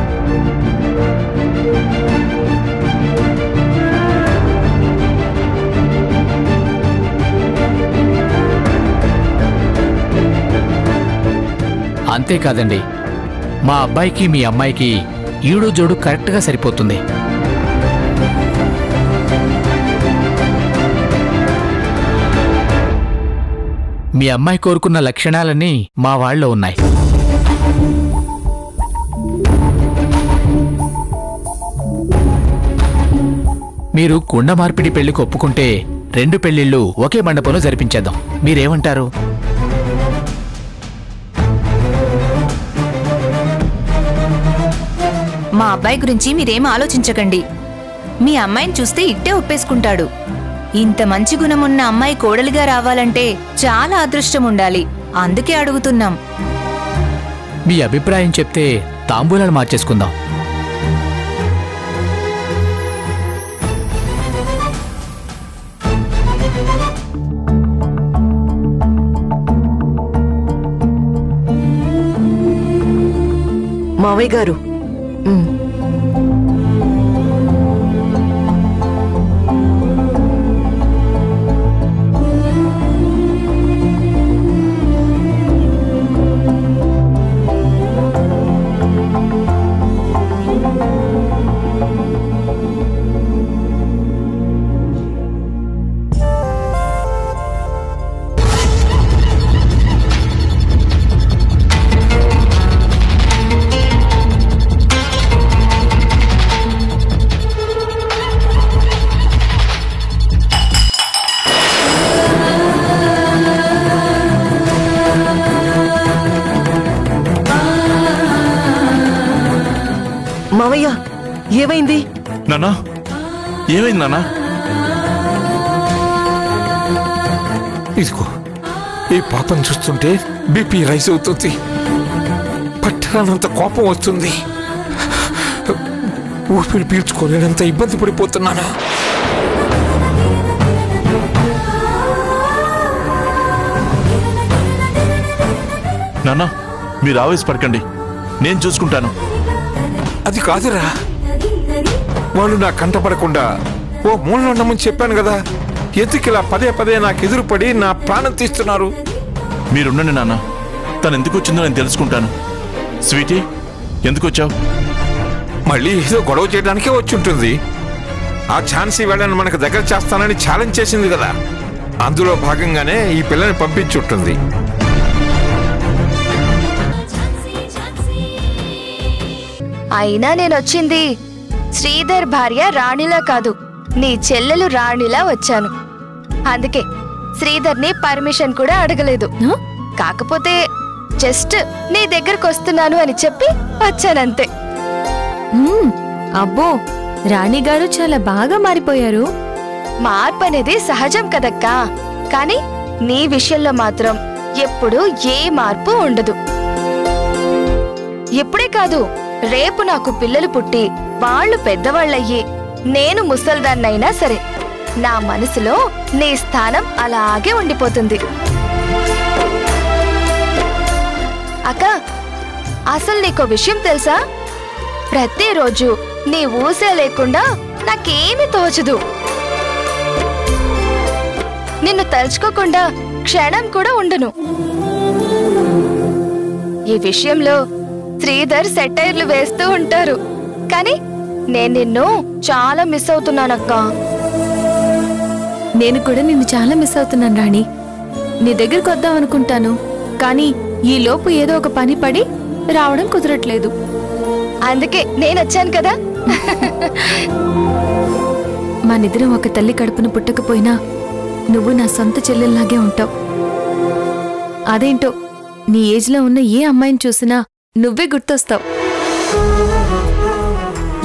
[SPEAKER 16] అంతేకాదండి, మా అబ్బాయికి మీ అమ్మాయికి ఈడు జోడు కరెక్ట్గా సరిపోతుంది. మీ అమ్మాయి కోరుకున్న లక్షణాలన్నీ మా వాళ్ళలో ఉన్నాయి. మీరు కుండ మార్పిడి పెళ్లికి ఒప్పుకుంటే 2 పెళ్లిళ్ళు ఒకే మండపంలో జరిపించేద్దాం. మీరేమంటారు?
[SPEAKER 17] మా అబ్బాయి గురించి మీరేం ఆలోచించకండి. మీ అమ్మాయిని చూస్తే ఇట్టే ఒప్పేసుకుంటాడు. ఇంత మంచి గుణమున్న అమ్మాయి కోడలిగా రావాలంటే చాలా అదృష్టం ఉండాలి. అందుకే అడుగుతున్నాం.
[SPEAKER 16] మీ అభిప్రాయం చెప్తే తాంబూలాలు మార్చేసుకుందాం.
[SPEAKER 13] మావయ్య గారు, మావయ్య ఏమైంది?
[SPEAKER 4] నాన్నా, ఏమైంది నాన్నా?
[SPEAKER 3] ఇదిగో ఈ పాపను చూస్తుంటే బీపీ రైజ్ అవుతుంది, పట్టరానంత కోపం వస్తుంది, ఊపిరి పీల్చుకోలేనంత ఇబ్బంది పడిపోతున్నాను.
[SPEAKER 4] నాన్న మీరు ఆవేశపడకండి, నేను చూసుకుంటాను.
[SPEAKER 3] అది కాదురా, వాళ్ళు నా కంటపడకుండా ఓ మూలలో ఉండమని చెప్పాను కదా. ఎందుకు ఇలా పదే పదే నాకు ఎదురుపడి నా ప్రాణం తీస్తున్నారు?
[SPEAKER 4] మీరుండండి నాన్న, తను ఎందుకు వచ్చిందో నేను తెలుసుకుంటాను. స్వీటీ, ఎందుకు వచ్చావు?
[SPEAKER 3] మళ్ళీ ఏదో గొడవ చేయడానికే వచ్చి ఉంటుంది. ఆ ఛాన్సీ వేళను మనకు దగ్గర చేస్తానని ఛాలెంజ్ చేసింది కదా, అందులో భాగంగానే ఈ పిల్లని పంపించుంటుంది.
[SPEAKER 14] అయినా నేనొచ్చింది శ్రీధర్ భార్య రాణిలా కాదు, నీ చెల్లెలు రాణిలా వచ్చాను. అందుకే శ్రీధర్ని పర్మిషన్ కూడా అడగలేదు. కాకపోతే జస్ట్ నీ దగ్గరకు వస్తున్నాను అని చెప్పి వచ్చానంతే.
[SPEAKER 17] అబ్బో, రాణిగారు చాలా బాగా మారిపోయారు.
[SPEAKER 14] మార్పు అనేది సహజం కదక్కా, కానీ నీ విషయంలో మాత్రం ఎప్పుడూ ఏ మార్పు ఉండదు. ఎప్పుడే కాదు, రేపు నాకు పిల్లలు పుట్టి వాళ్ళు పెద్దవాళ్ళయ్యి నేను ముసల్దాన్నైనా సరే నా మనసులో నీ స్థానం అలాగే ఉండిపోతుంది. అక్క, అసలు నీకో విషయం తెలుసా? ప్రతిరోజు నీ ఊసే లేకుండా నాకేమీ తోచదు. నిన్ను తలుచుకోకుండా క్షణం కూడా ఉండను. ఈ విషయంలో శ్రీధర్ సెటైర్లు వేస్తూ ఉంటారు, కానీ నేను నిన్ను చాలా మిస్ అవుతున్నానక్క.
[SPEAKER 17] నేను కూడా నిన్ను చాలా మిస్ అవుతున్నాను రాణి. నీ దగ్గరికి వద్దాం అనుకుంటాను, కానీ ఈ లోపు ఏదో ఒక పని పడి రావడం కుదరట్లేదు.
[SPEAKER 14] అందుకే నేను వచ్చాను కదా.
[SPEAKER 17] మనిద్దరం ఒక తల్లి కడుపును పుట్టకపోయినా నువ్వు నా సొంత చెల్లెల్లాగే ఉంటావు. అదేంటో నీ ఏజ్లో ఉన్న ఏ అమ్మాయిని చూసినా నువ్వే గుర్తొస్తావు.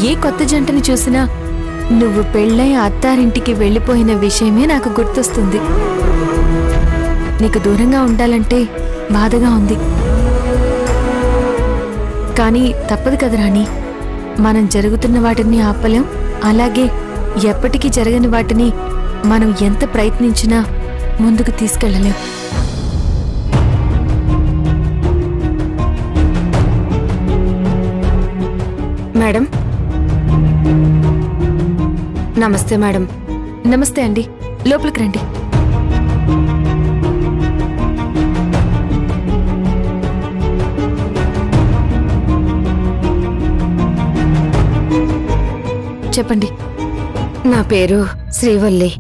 [SPEAKER 17] ఏ కొత్త జంటని చూసినా నువ్వు పెళ్ళై అత్తారింటికి వెళ్ళిపోయిన విషయమే నాకు గుర్తొస్తుంది. నీకు దూరంగా ఉండాలంటే బాధగా ఉంది, కానీ తప్పదు కదా రాణి. మనం జరుగుతున్న వాటిని ఆపలేం, అలాగే ఎప్పటికీ జరగని వాటిని మనం ఎంత ప్రయత్నించినా ముందుకు తీసుకెళ్ళలేం.
[SPEAKER 18] మేడం, నమస్తే మేడం.
[SPEAKER 17] నమస్తే అండి, లోపలికి రండి. చెప్పండి.
[SPEAKER 18] నా పేరు శ్రీవల్లి.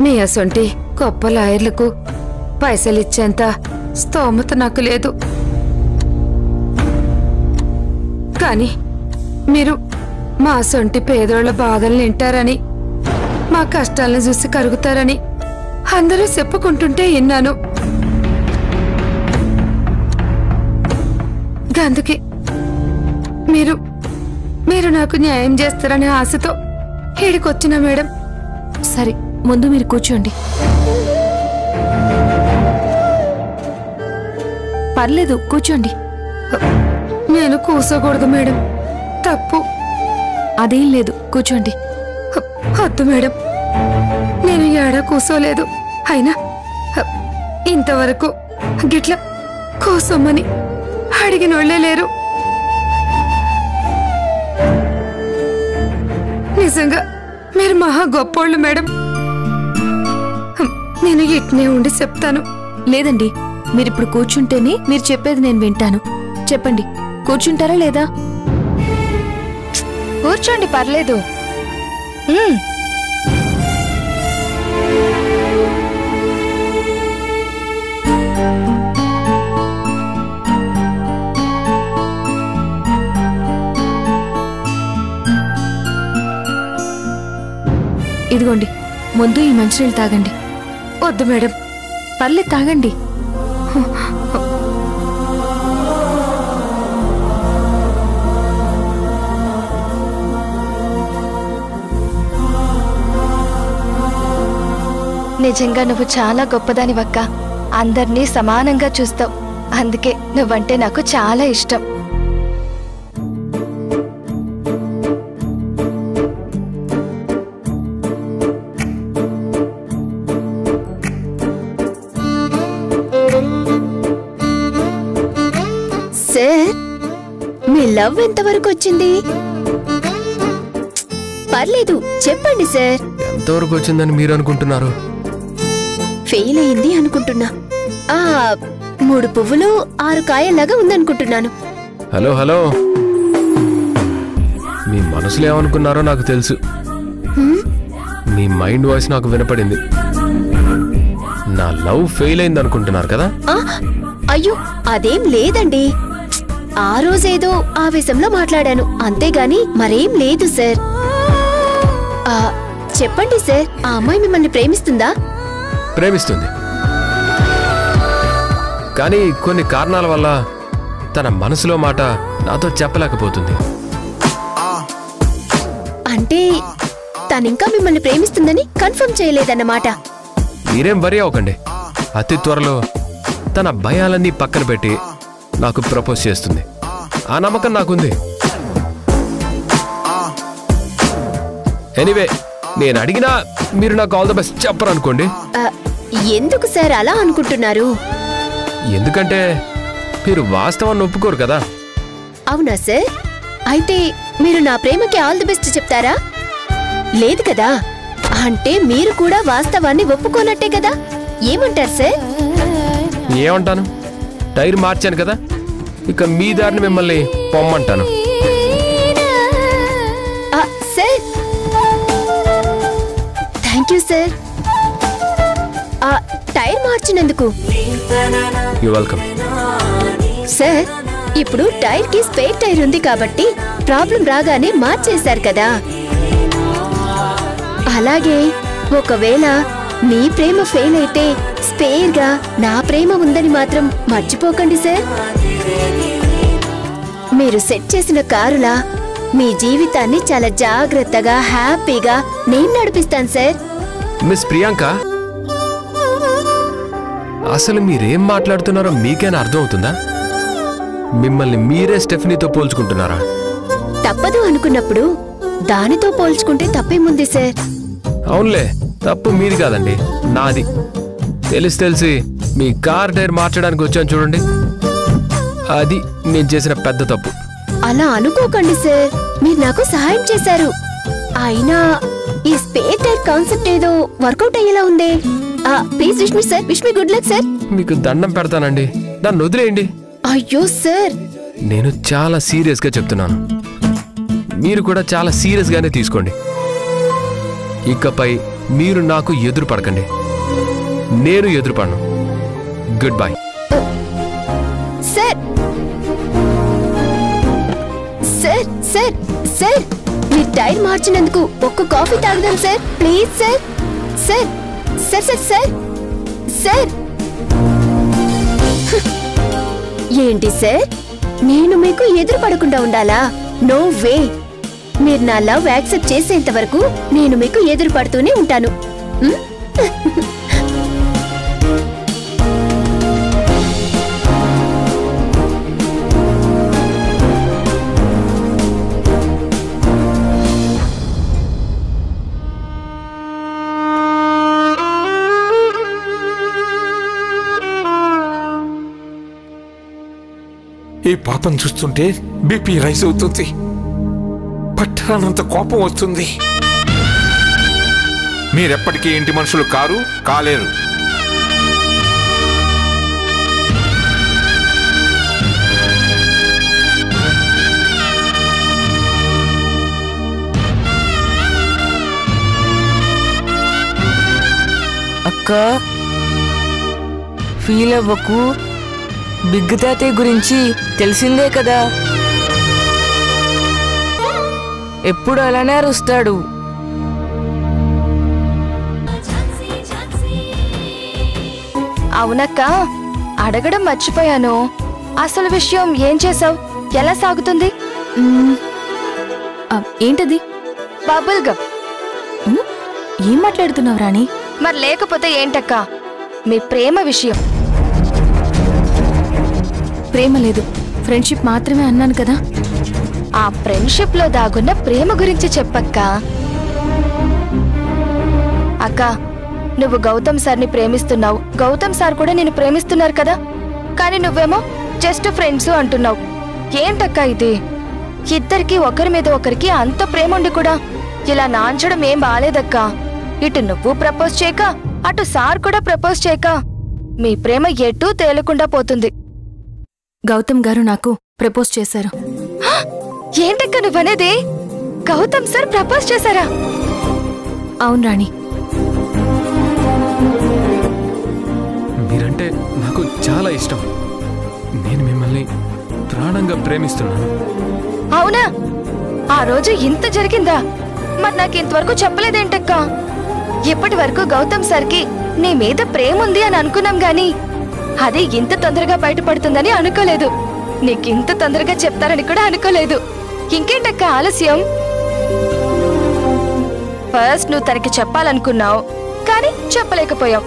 [SPEAKER 18] మీ అసొంటి గొప్ప లాయర్లకు పైసలిచ్చేంత స్తోమత నాకు లేదు, కానీ మీరు మా సొంటి పేదోళ్ల బాధల్ని వింటారని, మా కష్టాలను చూసి కరుగుతారని అందరూ చెప్పుకుంటుంటే విన్నాను. అందుకే మీరు నాకు న్యాయం చేస్తారనే ఆశతో ఈడికొచ్చినా మేడం.
[SPEAKER 17] సరే, ముందు మీరు కూర్చోండి. పర్లేదు, కూర్చోండి.
[SPEAKER 18] నేను కూర్చోకూడదు మేడం, తప్పు.
[SPEAKER 17] అదేం లేదు, కూర్చోండి.
[SPEAKER 18] వద్దు మేడం, నేను ఏడా కూర్చోలేదు. అయినా ఇంతవరకు గిట్ల కూసోమని అడిగినోళ్లే లేరు. నిజంగా మీరు మహా గొప్పోళ్ళు మేడం. నేను ఇట్నే ఉండి చెప్తాను.
[SPEAKER 17] లేదండి, మీరిప్పుడు కూర్చుంటేనే మీరు చెప్పేది నేను వింటాను. చెప్పండి, కూర్చుంటారా లేదా?
[SPEAKER 14] కూర్చోండి, పర్లేదు.
[SPEAKER 17] ఇదిగోండి, ముందు ఈ మంచినీళ్ళు తాగండి.
[SPEAKER 18] వద్దు మేడం.
[SPEAKER 17] పర్లేదు, తాగండి.
[SPEAKER 14] నిజంగా నువ్వు చాలా గొప్పదానివక్క. అందర్నీ సమానంగా చూస్తావు. అందుకే నువ్వంటే నాకు చాలా ఇష్టం. సార్, మీ లవ్ ఎంతవరకు వచ్చింది? పర్లేదు చెప్పండి సార్.
[SPEAKER 7] ఎంతవరకు వచ్చిందని మీరు అనుకుంటున్నారు?
[SPEAKER 14] ఫెయిల్ అయింది అనుకుంటున్నా. 3 పువ్వులు 6 కాయల్లాగా ఉందనుకుంటున్నాను.
[SPEAKER 7] హలో హలో, మీ మనసులో ఏమనుకున్నారో నాకు తెలుసు. మీ మైండ్ వాయిస్ నాకు వినపడింది. నా లవ్ ఫెయిల్ అయింది అనుకుంటున్నారు కదా?
[SPEAKER 14] అయ్యో అదేం లేదండి. ఆ రోజేదో ఆవేశంలో మాట్లాడాను, అంతేగాని మరేం లేదు సార్. చెప్పండి సార్, ఆ అమ్మాయి మిమ్మల్ని ప్రేమిస్తుందా?
[SPEAKER 7] ప్రేమిస్తుంది, కానీ కొన్ని కారణాల వల్ల తన మనసులో మాట నాతో చెప్పలేకపోతుంది.
[SPEAKER 14] అంటే తనింకా మిమ్మల్ని ప్రేమిస్తుందని కన్ఫర్మ్ చేయలేదన్నమాట.
[SPEAKER 7] మీరేం వరి అవ్వకండి. అతి త్వరలో తన భయాలన్నీ పక్కన పెట్టి నాకు ప్రపోజ్ చేస్తుంది. ఆ నమ్మకం నాకుంది. ఎనీవే, నేను అడిగినా మీరు నాకు ఆల్ ద బెస్ట్ చెప్పరు అనుకోండి.
[SPEAKER 14] ఎందుకు సార్ అలా అనుకుంటున్నారు?
[SPEAKER 7] ఎందుకంటే మీరు వాస్తవాన్ని ఒప్పుకోరు కదా.
[SPEAKER 14] అవునా సార్? అయితే మీరు నా ప్రేమకి ఆల్ ది బెస్ట్ చెప్తారా? లేదు కదా. అంటే మీరు కూడా వాస్తవాన్ని ఒప్పుకోనట్టే కదా. ఏమంటారు సార్?
[SPEAKER 7] ఏమంటాను? టైర్ మార్చాను కదా, ఇక మీ దారిని మిమ్మల్ని పొమ్మంటాను.
[SPEAKER 14] Sir thank you sir. Tyre మార్చినందుకు.
[SPEAKER 7] You welcome.
[SPEAKER 14] సార్, ఇప్పుడు టైర్ కి స్పేర్ టైర్ ఉంది కాబట్టి ప్రాబ్లం రాగానే మార్చేశారు కదా. అలాగే ఒకవేళ మీ ప్రేమ ఫెయిల్ అయితే స్పేర్ గా నా ప్రేమ ఉందని మాత్రం మర్చిపోకండి సార్. మీరు సెట్ చేసిన కారులా మీ జీవితాన్ని చాలా జాగ్రత్తగా హ్యాపీగా నేను నడిపిస్తాను సార్.
[SPEAKER 7] మిస్ ప్రియాంక, అసలు మీరేం మాట్లాడుతున్నారో మీకేనా అర్థం అవుతుందా? మిమ్మల్ని మీరే స్టెఫనీతో పోల్చుకుంటున్నారా?
[SPEAKER 14] తప్పదు అనుకున్నప్పుడు దానితో పోల్చుకుంటే తప్పేముంది సార్?
[SPEAKER 7] అవునులే, తప్పు మీది కాదండి, నాది. తెలిసి మీ కార్ టైర్ మార్చడానికి వచ్చాను చూడండి, అది నేను చేసిన పెద్ద తప్పు.
[SPEAKER 14] అలా అనుకోకండి సార్, మీరు నాకు సహాయం చేశారు. అయినా ఈ స్పేర్ టైర్ కాన్సెప్ట్ ఏదో వర్కౌట్ అయ్యేలా ఉందే. Please wish me sir, wish me good luck sir.
[SPEAKER 7] మీకు దండం పెడతానండి, దాన్ని వదిలేయండి.
[SPEAKER 14] అయ్యో సార్,
[SPEAKER 7] నేను చాలా సీరియస్ గా చెప్తున్నాను, మీరు కూడా చాలా సీరియస్ గానే తీసుకోండి. ఇకపై మీరు నాకు ఎదురు పడకండి, నేను ఎదురుపడను. Good bye.
[SPEAKER 14] Sir sir sir sir, మీరు టైర్ మార్చినందుకు ఒక్క కాఫీ తాగుదాం sir, please sir. Sir sir sir sir sir. ఏంటి సార్, నేను మీకు ఎదురు పడకుండా ఉండాలా? No way. మీరు నా లవ్ యాక్సెప్ట్ చేసేంత వరకు నేను మీకు ఎదురు పడుతూనే ఉంటాను.
[SPEAKER 3] ఈ పాపం చూస్తుంటే బీపీ రైస్ అవుతుంది, పట్టరానంత కోపం వస్తుంది. మీరెప్పటికీ ఇంటి మనుషులు కాలేరు.
[SPEAKER 1] అక్క, ఫీల్ అవ్వకు. బిగ్ తాతయ్య గురించి తెలిసిందే కదా, ఎప్పుడు అలానే అరుస్తాడు.
[SPEAKER 14] అవునక్క, అడగడం మర్చిపోయాను. అసలు విషయం ఏం చేసావు? ఎలా సాగుతుంది?
[SPEAKER 5] ఏంటది?
[SPEAKER 14] Bubble gum.
[SPEAKER 5] ఏం మాట్లాడుతున్నావు రాణి?
[SPEAKER 19] మరి లేకపోతే ఏంటక్క? మీ ప్రేమ విషయం.
[SPEAKER 5] ప్రేమ లేదు, ఫ్రెండ్షిప్ మాత్రమే అన్నాను కదా.
[SPEAKER 19] ఆ ఫ్రెండ్షిప్ లో దాగున్న ప్రేమ గురించి చెప్పక్క. అక్క, నువ్వు గౌతమ్ సార్ని ప్రేమిస్తున్నావు, గౌతమ్ సార్ కూడా నిన్ను ప్రేమిస్తున్నారు కదా. కానీ నువ్వేమో జస్ట్ ఫ్రెండ్స్ అంటున్నావు. ఏంటక్క ఇది? ఇద్దరికి ఒకరి మీద ఒకరికి అంత ప్రేమ ఉండి కూడా ఇలా నాంచడం ఏం బాలేదక్క. ఇటు నువ్వు ప్రపోజ్ చేయక, అటు సార్ కూడా ప్రపోజ్ చేయక మీ ప్రేమ ఎటూ తేలకుండా పోతుంది.
[SPEAKER 5] గౌతమ్ గారు నాకు ప్రపోజ్ చేశారు.
[SPEAKER 19] ఏంటక్క నువ్వనేది? గౌతమ్ సార్ ప్రపోజ్ చేశారా?
[SPEAKER 5] అవును రాణి.
[SPEAKER 7] మీరంటే నాకు చాలా ఇష్టం. నేను మిమ్మల్ని ప్రాణంగా ప్రేమిస్తున్నాను.
[SPEAKER 19] అవునా? ఆ రోజు ఇంత జరిగిందా? మరి నాకు ఇంతవరకు చెప్పలేదేంటక్క? ఇప్పటి వరకు గౌతమ్ సార్కి నీ మీద ప్రేమ ఉంది అని అనుకున్నాం గాని అది ఇంత తొందరగా బయటపడుతుందని అనుకోలేదు. నీకింత తొందరగా చెప్తారని కూడా అనుకోలేదు. ఇంకేంటక్క ఆలస్యం? ఫస్ట్ నువ్వు తనకి చెప్పాలనుకున్నావు కానీ చెప్పలేకపోయావు.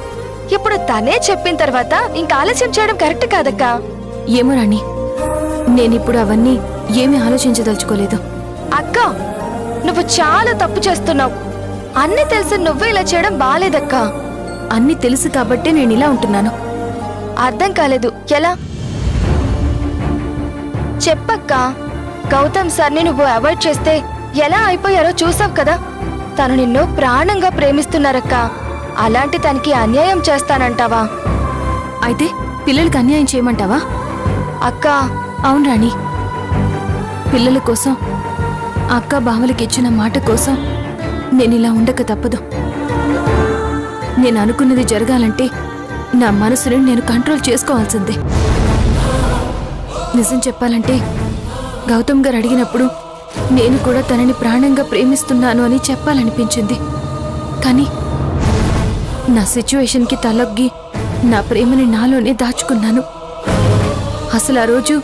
[SPEAKER 19] ఇప్పుడు తనే చెప్పిన తర్వాత ఇంకా ఆలస్యం చేయడం కరెక్ట్ కాదక్క.
[SPEAKER 5] ఏమో రాణి, నేనిప్పుడు అవన్నీ ఏమీ ఆలోచించదలుచుకోలేదు.
[SPEAKER 19] అక్క, నువ్వు చాలా తప్పు చేస్తున్నావు. అన్ని తెలిసి నువ్వు ఇలా చేయడం బాలేదక్క.
[SPEAKER 5] అన్ని తెలుసు కాబట్టే నేను ఇలా ఉంటున్నాను.
[SPEAKER 19] అర్థం కాలేదు. ఎలా చెప్పక్క? గౌతమ్ సార్ని నువ్వు అవాయిడ్ చేస్తే ఎలా అయిపోయారో చూసావు కదా. తను నిన్ను ప్రాణంగా ప్రేమిస్తున్నారక్క. అలాంటి తనకి అన్యాయం చేస్తానంటావా?
[SPEAKER 5] అయితే పిల్లలకి అన్యాయం చేయమంటావా?
[SPEAKER 19] అక్క,
[SPEAKER 5] అవును రాణి, పిల్లల కోసం, అక్క బావలకి ఇచ్చిన మాట కోసం నేను ఇలా ఉండక తప్పదు. నేను అనుకున్నది జరగాలంటే నా మనసుని నేను కంట్రోల్ చేసుకోవాల్సిందే. నిజం చెప్పాలంటే గౌతమ్ గారు అడిగినప్పుడు నేను కూడా తనని ప్రాణంగా ప్రేమిస్తున్నాను అని చెప్పాలనిపించింది. కానీ నా సిచ్యువేషన్కి తలొగ్గి నా ప్రేమని నాలోనే దాచుకున్నాను. అసలు ఆ రోజు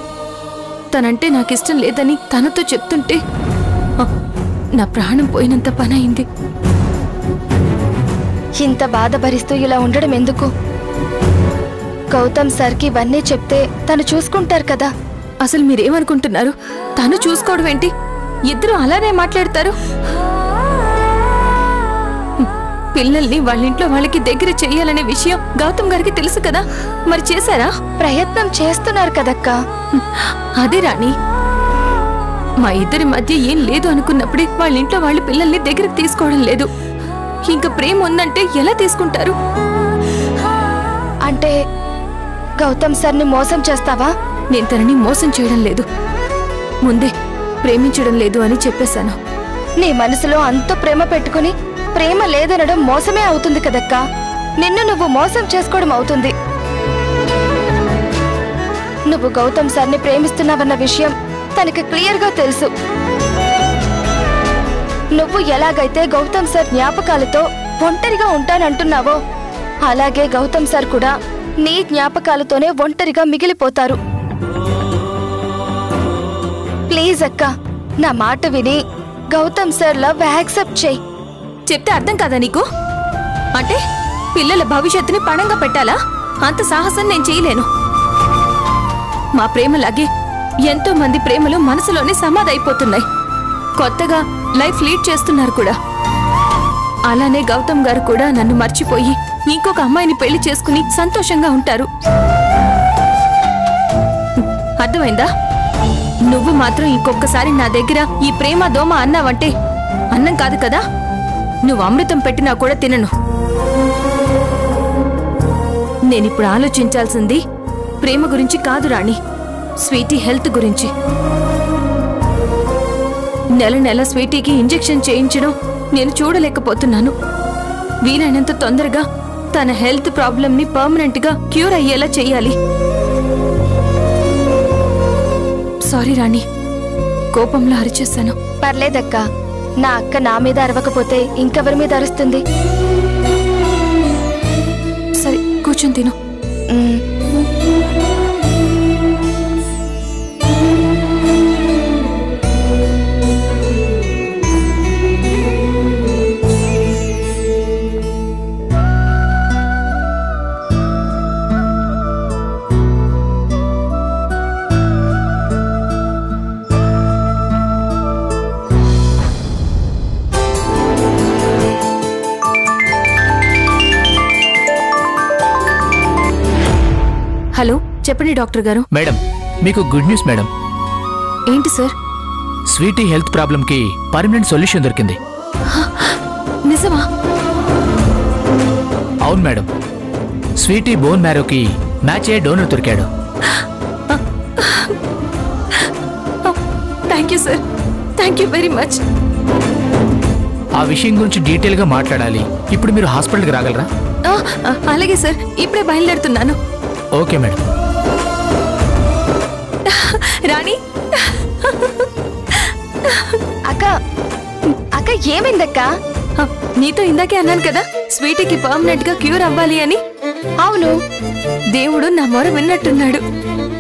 [SPEAKER 5] తనంటే నాకిష్టం లేదని తనతో చెప్తుంటే నా ప్రాణం పోయినంత పని అయింది.
[SPEAKER 19] ఇంత బాధ భరిస్తూ ఇలా ఉండడం ఎందుకు? గౌతమ్ సార్కి ఇవన్నీ చెప్తే తను చూసుకుంటారు కదా.
[SPEAKER 5] అసలు మీరేమనుకుంటున్నారు? తను చూసుకోవడం ఏంటి? ఇద్దరు అలానే మాట్లాడతారు. పిల్లల్ని వాళ్ళ ఇంట్లో వాళ్ళకి దగ్గర చెయ్యాలనే విషయం గౌతమ్ గారికి తెలుసు కదా. మరి చేశారా?
[SPEAKER 19] ప్రయత్నం చేస్తున్నారు కదక్క.
[SPEAKER 5] అదే రాణి, మా ఇద్దరి మధ్య ఏం లేదు అనుకున్నప్పుడే వాళ్ళ ఇంట్లో వాళ్ళు పిల్లల్ని దగ్గరికి తీసుకోవడం లేదు. ఇంకా ప్రేమ ఉందంటే ఎలా తీసుకుంటారు?
[SPEAKER 19] అంటే గౌతమ్ సార్ని మోసం చేస్తావా?
[SPEAKER 5] నేను తనని మోసం చేయడం లేదు, ముందే ప్రేమించడం లేదు అని చెప్పేశాను.
[SPEAKER 19] నీ మనసులో అంత ప్రేమ పెట్టుకుని ప్రేమ లేదనడం మోసమే అవుతుంది కదక్కా. నిన్ను నువ్వు మోసం చేసుకోవడం అవుతుంది. నువ్వు గౌతమ్ సార్ని ప్రేమిస్తున్నావన్న విషయం తనకి క్లియర్గా తెలుసు. నువ్వు ఎలాగైతే గౌతమ్ సార్ జ్ఞాపకాలతో ఒంటరిగా ఉంటానంటున్నావో అలాగే గౌతమ్ సార్ కూడా నీ జ్ఞాపకాలతోనే ఒంటరిగా మిగిలిపోతారు. ప్లీజ్ అక్క, నా మాట విని గౌతమ్ సార్ లవ్ యాక్సెప్ట్ చేయి.
[SPEAKER 5] చెప్తే అర్థం కాదా నీకు? అంటే పిల్లల భవిష్యత్తుని పణంగా పెట్టాలా? అంత సాహసం నేను చేయలేను. మా ప్రేమలాగే ఎంతో మంది ప్రేమలు మనసులోనే సమాధైపోతున్నాయి. కొత్తగా లైఫ్ లీడ్ చేస్తున్నారు కూడా. అలానే గౌతమ్ గారు కూడా నన్ను మర్చిపోయి ఇంకొక అమ్మాయిని పెళ్లి చేసుకుని సంతోషంగా ఉంటారు. అర్థమైందా? నువ్వు మాత్రం ఇంకొకసారి నా దగ్గర ఈ ప్రేమ దోమ అన్నావంటే అన్నం కాదు కదా, నువ్వు అమృతం పెట్టినా కూడా తినను. నేనిప్పుడు ఆలోచించాల్సింది ప్రేమ గురించి కాదు రాణి, స్వీటీ హెల్త్ గురించి. నెల నెల స్వీటీకి ఇంజెక్షన్ చేయించడం నేను చూడలేకపోతున్నాను. వీలైనంత తొందరగా తన హెల్త్ ప్రాబ్లంని పర్మనెంట్ గా క్యూర్ అయ్యేలా చెయ్యాలి. సారీ రాణి, కోపంలో అరిచేశాను.
[SPEAKER 19] పర్లేదక్క, నా అక్క నా మీద అరవకపోతే ఇంకెవరి మీద అరుస్తుంది?
[SPEAKER 5] సరే కూర్చొని తిను. హలో, చెప్పండి డాక్టర్ గారు.
[SPEAKER 16] మేడం, మీకు గుడ్ న్యూస్ మేడం.
[SPEAKER 5] ఏంటి సార్?
[SPEAKER 16] స్వీటీ హెల్త్ ప్రాబ్లంకి పర్మనెంట్ సొల్యూషన్ దొరికింది.
[SPEAKER 5] నిజమా?
[SPEAKER 16] అవును మేడం, స్వీటీ బోన్ మ్యారోకి మ్యాచ్ అయ్యే డోనర్ దొరికాడు.
[SPEAKER 5] Thank you sir, thank you very much.
[SPEAKER 16] ఆ విషయం గురించి డీటెయిల్గా మాట్లాడాలి. ఇప్పుడు మీరు హాస్పిటల్కి రాగలరా?
[SPEAKER 5] అలాగే సార్, ఇప్పుడే బయలుదేరుతున్నాను.
[SPEAKER 16] Okay madam.
[SPEAKER 5] రాణి,
[SPEAKER 19] అక్క అక్క ఏమైందక్క?
[SPEAKER 5] నీతో ఇందాకే అన్నాను కదా స్వీటీకి పర్మనెంట్ గా క్యూర్ అవ్వాలి అని.
[SPEAKER 19] అవును,
[SPEAKER 5] దేవుడు నా మొర విన్నట్టున్నాడు.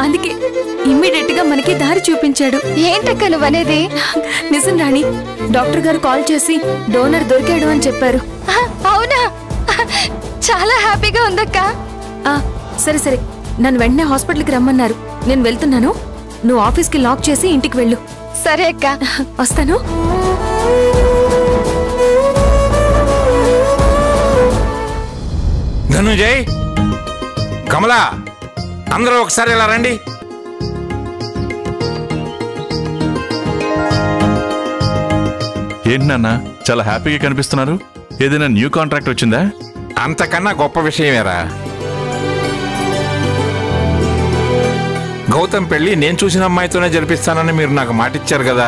[SPEAKER 5] అందుకే ఇమ్మీడియట్ గా మనకి దారి చూపించాడు.
[SPEAKER 19] ఏంటక్క నువ్వనేది?
[SPEAKER 5] నిజం రాణి, డాక్టర్ గారు కాల్ చేసి డోనర్ దొరికాడు అని చెప్పారు.
[SPEAKER 19] అవునా? చాలా హ్యాపీగా ఉందక్క.
[SPEAKER 5] సరే సరే, నన్ను వెంటనే హాస్పిటల్కి రమ్మన్నారు. నేను వెళ్తున్నాను. నువ్వు ఆఫీస్కి లాక్ చేసి ఇంటికి వెళ్ళు.
[SPEAKER 19] సరే అక్క,
[SPEAKER 5] వస్తాను.
[SPEAKER 3] ధనుంజయ్, కమలా, అందరూ ఒకసారి ఇలా రండి.
[SPEAKER 4] ఏంటి నాన్న చాలా హ్యాపీగా కనిపిస్తున్నారు? ఏదైనా న్యూ కాంట్రాక్ట్ వచ్చిందా?
[SPEAKER 3] అంతకన్నా గొప్ప విషయమేరా. గౌతమ్ పెళ్లి నేను చూసిన అమ్మాయితోనే జరిపిస్తానని మీరు నాకు మాటిచ్చారు కదా.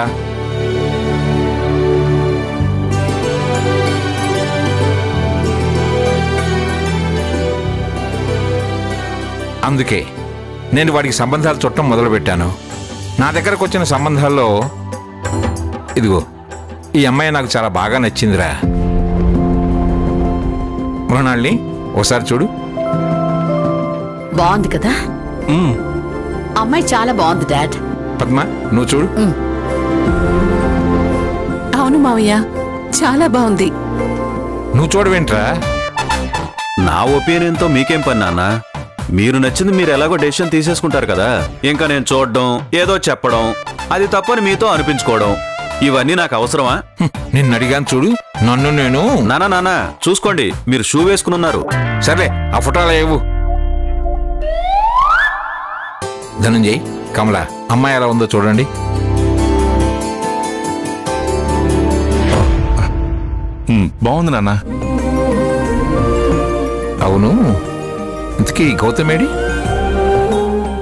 [SPEAKER 3] అందుకే నేను వాడికి సంబంధాలు చుట్టం మొదలుపెట్టాను. నా దగ్గరకు వచ్చిన సంబంధాల్లో ఇదిగో ఈ అమ్మాయి నాకు చాలా బాగా నచ్చిందిరా. మృణాల్ని ఒకసారి చూడు.
[SPEAKER 12] బాగుంది కదా? అమ్మాయి చాలా బాగుంది డాడ్.
[SPEAKER 3] పద్మ, నువ్వు చూడు.
[SPEAKER 9] అవును మావయ్య, చాలా బాగుంది.
[SPEAKER 3] నువ్వు చూడవేంట్రా?
[SPEAKER 15] నా ఒపీనియన్తో మీకేం పని నాన్న? మీరు నచ్చింది మీరు ఎలాగో డెసిషన్ తీసేసుకుంటారు కదా. ఇంకా నేను చూడడం, ఏదో చెప్పడం, అది తప్పని మీతో అనిపించుకోవడం, ఇవన్నీ నాకు అవసరమా?
[SPEAKER 3] నిన్ను అడిగాను చూడు. నన్ను నేను
[SPEAKER 15] నానా చూసుకోండి, మీరు షూ వేసుకున్నారు.
[SPEAKER 3] సరే, ఆ ఫోటోలు ఏవు. ధనంజయ్, కమల, అమ్మాయి ఎలా ఉందో చూడండి.
[SPEAKER 4] బాగుంది నాన్న.
[SPEAKER 3] అవును, ఇంతకీ గౌతమేడి?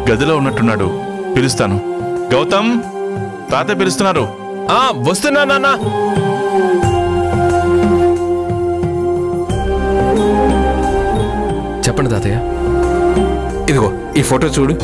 [SPEAKER 4] గదిలో ఉన్నట్టున్నాడు. పిలుస్తాను. గౌతమ్, తాతయ్య పిలుస్తున్నారు.
[SPEAKER 7] వస్తున్నా నాన్న. చెప్పండి తాతయ్య.
[SPEAKER 3] ఇదిగో ఈ ఫోటో చూడు.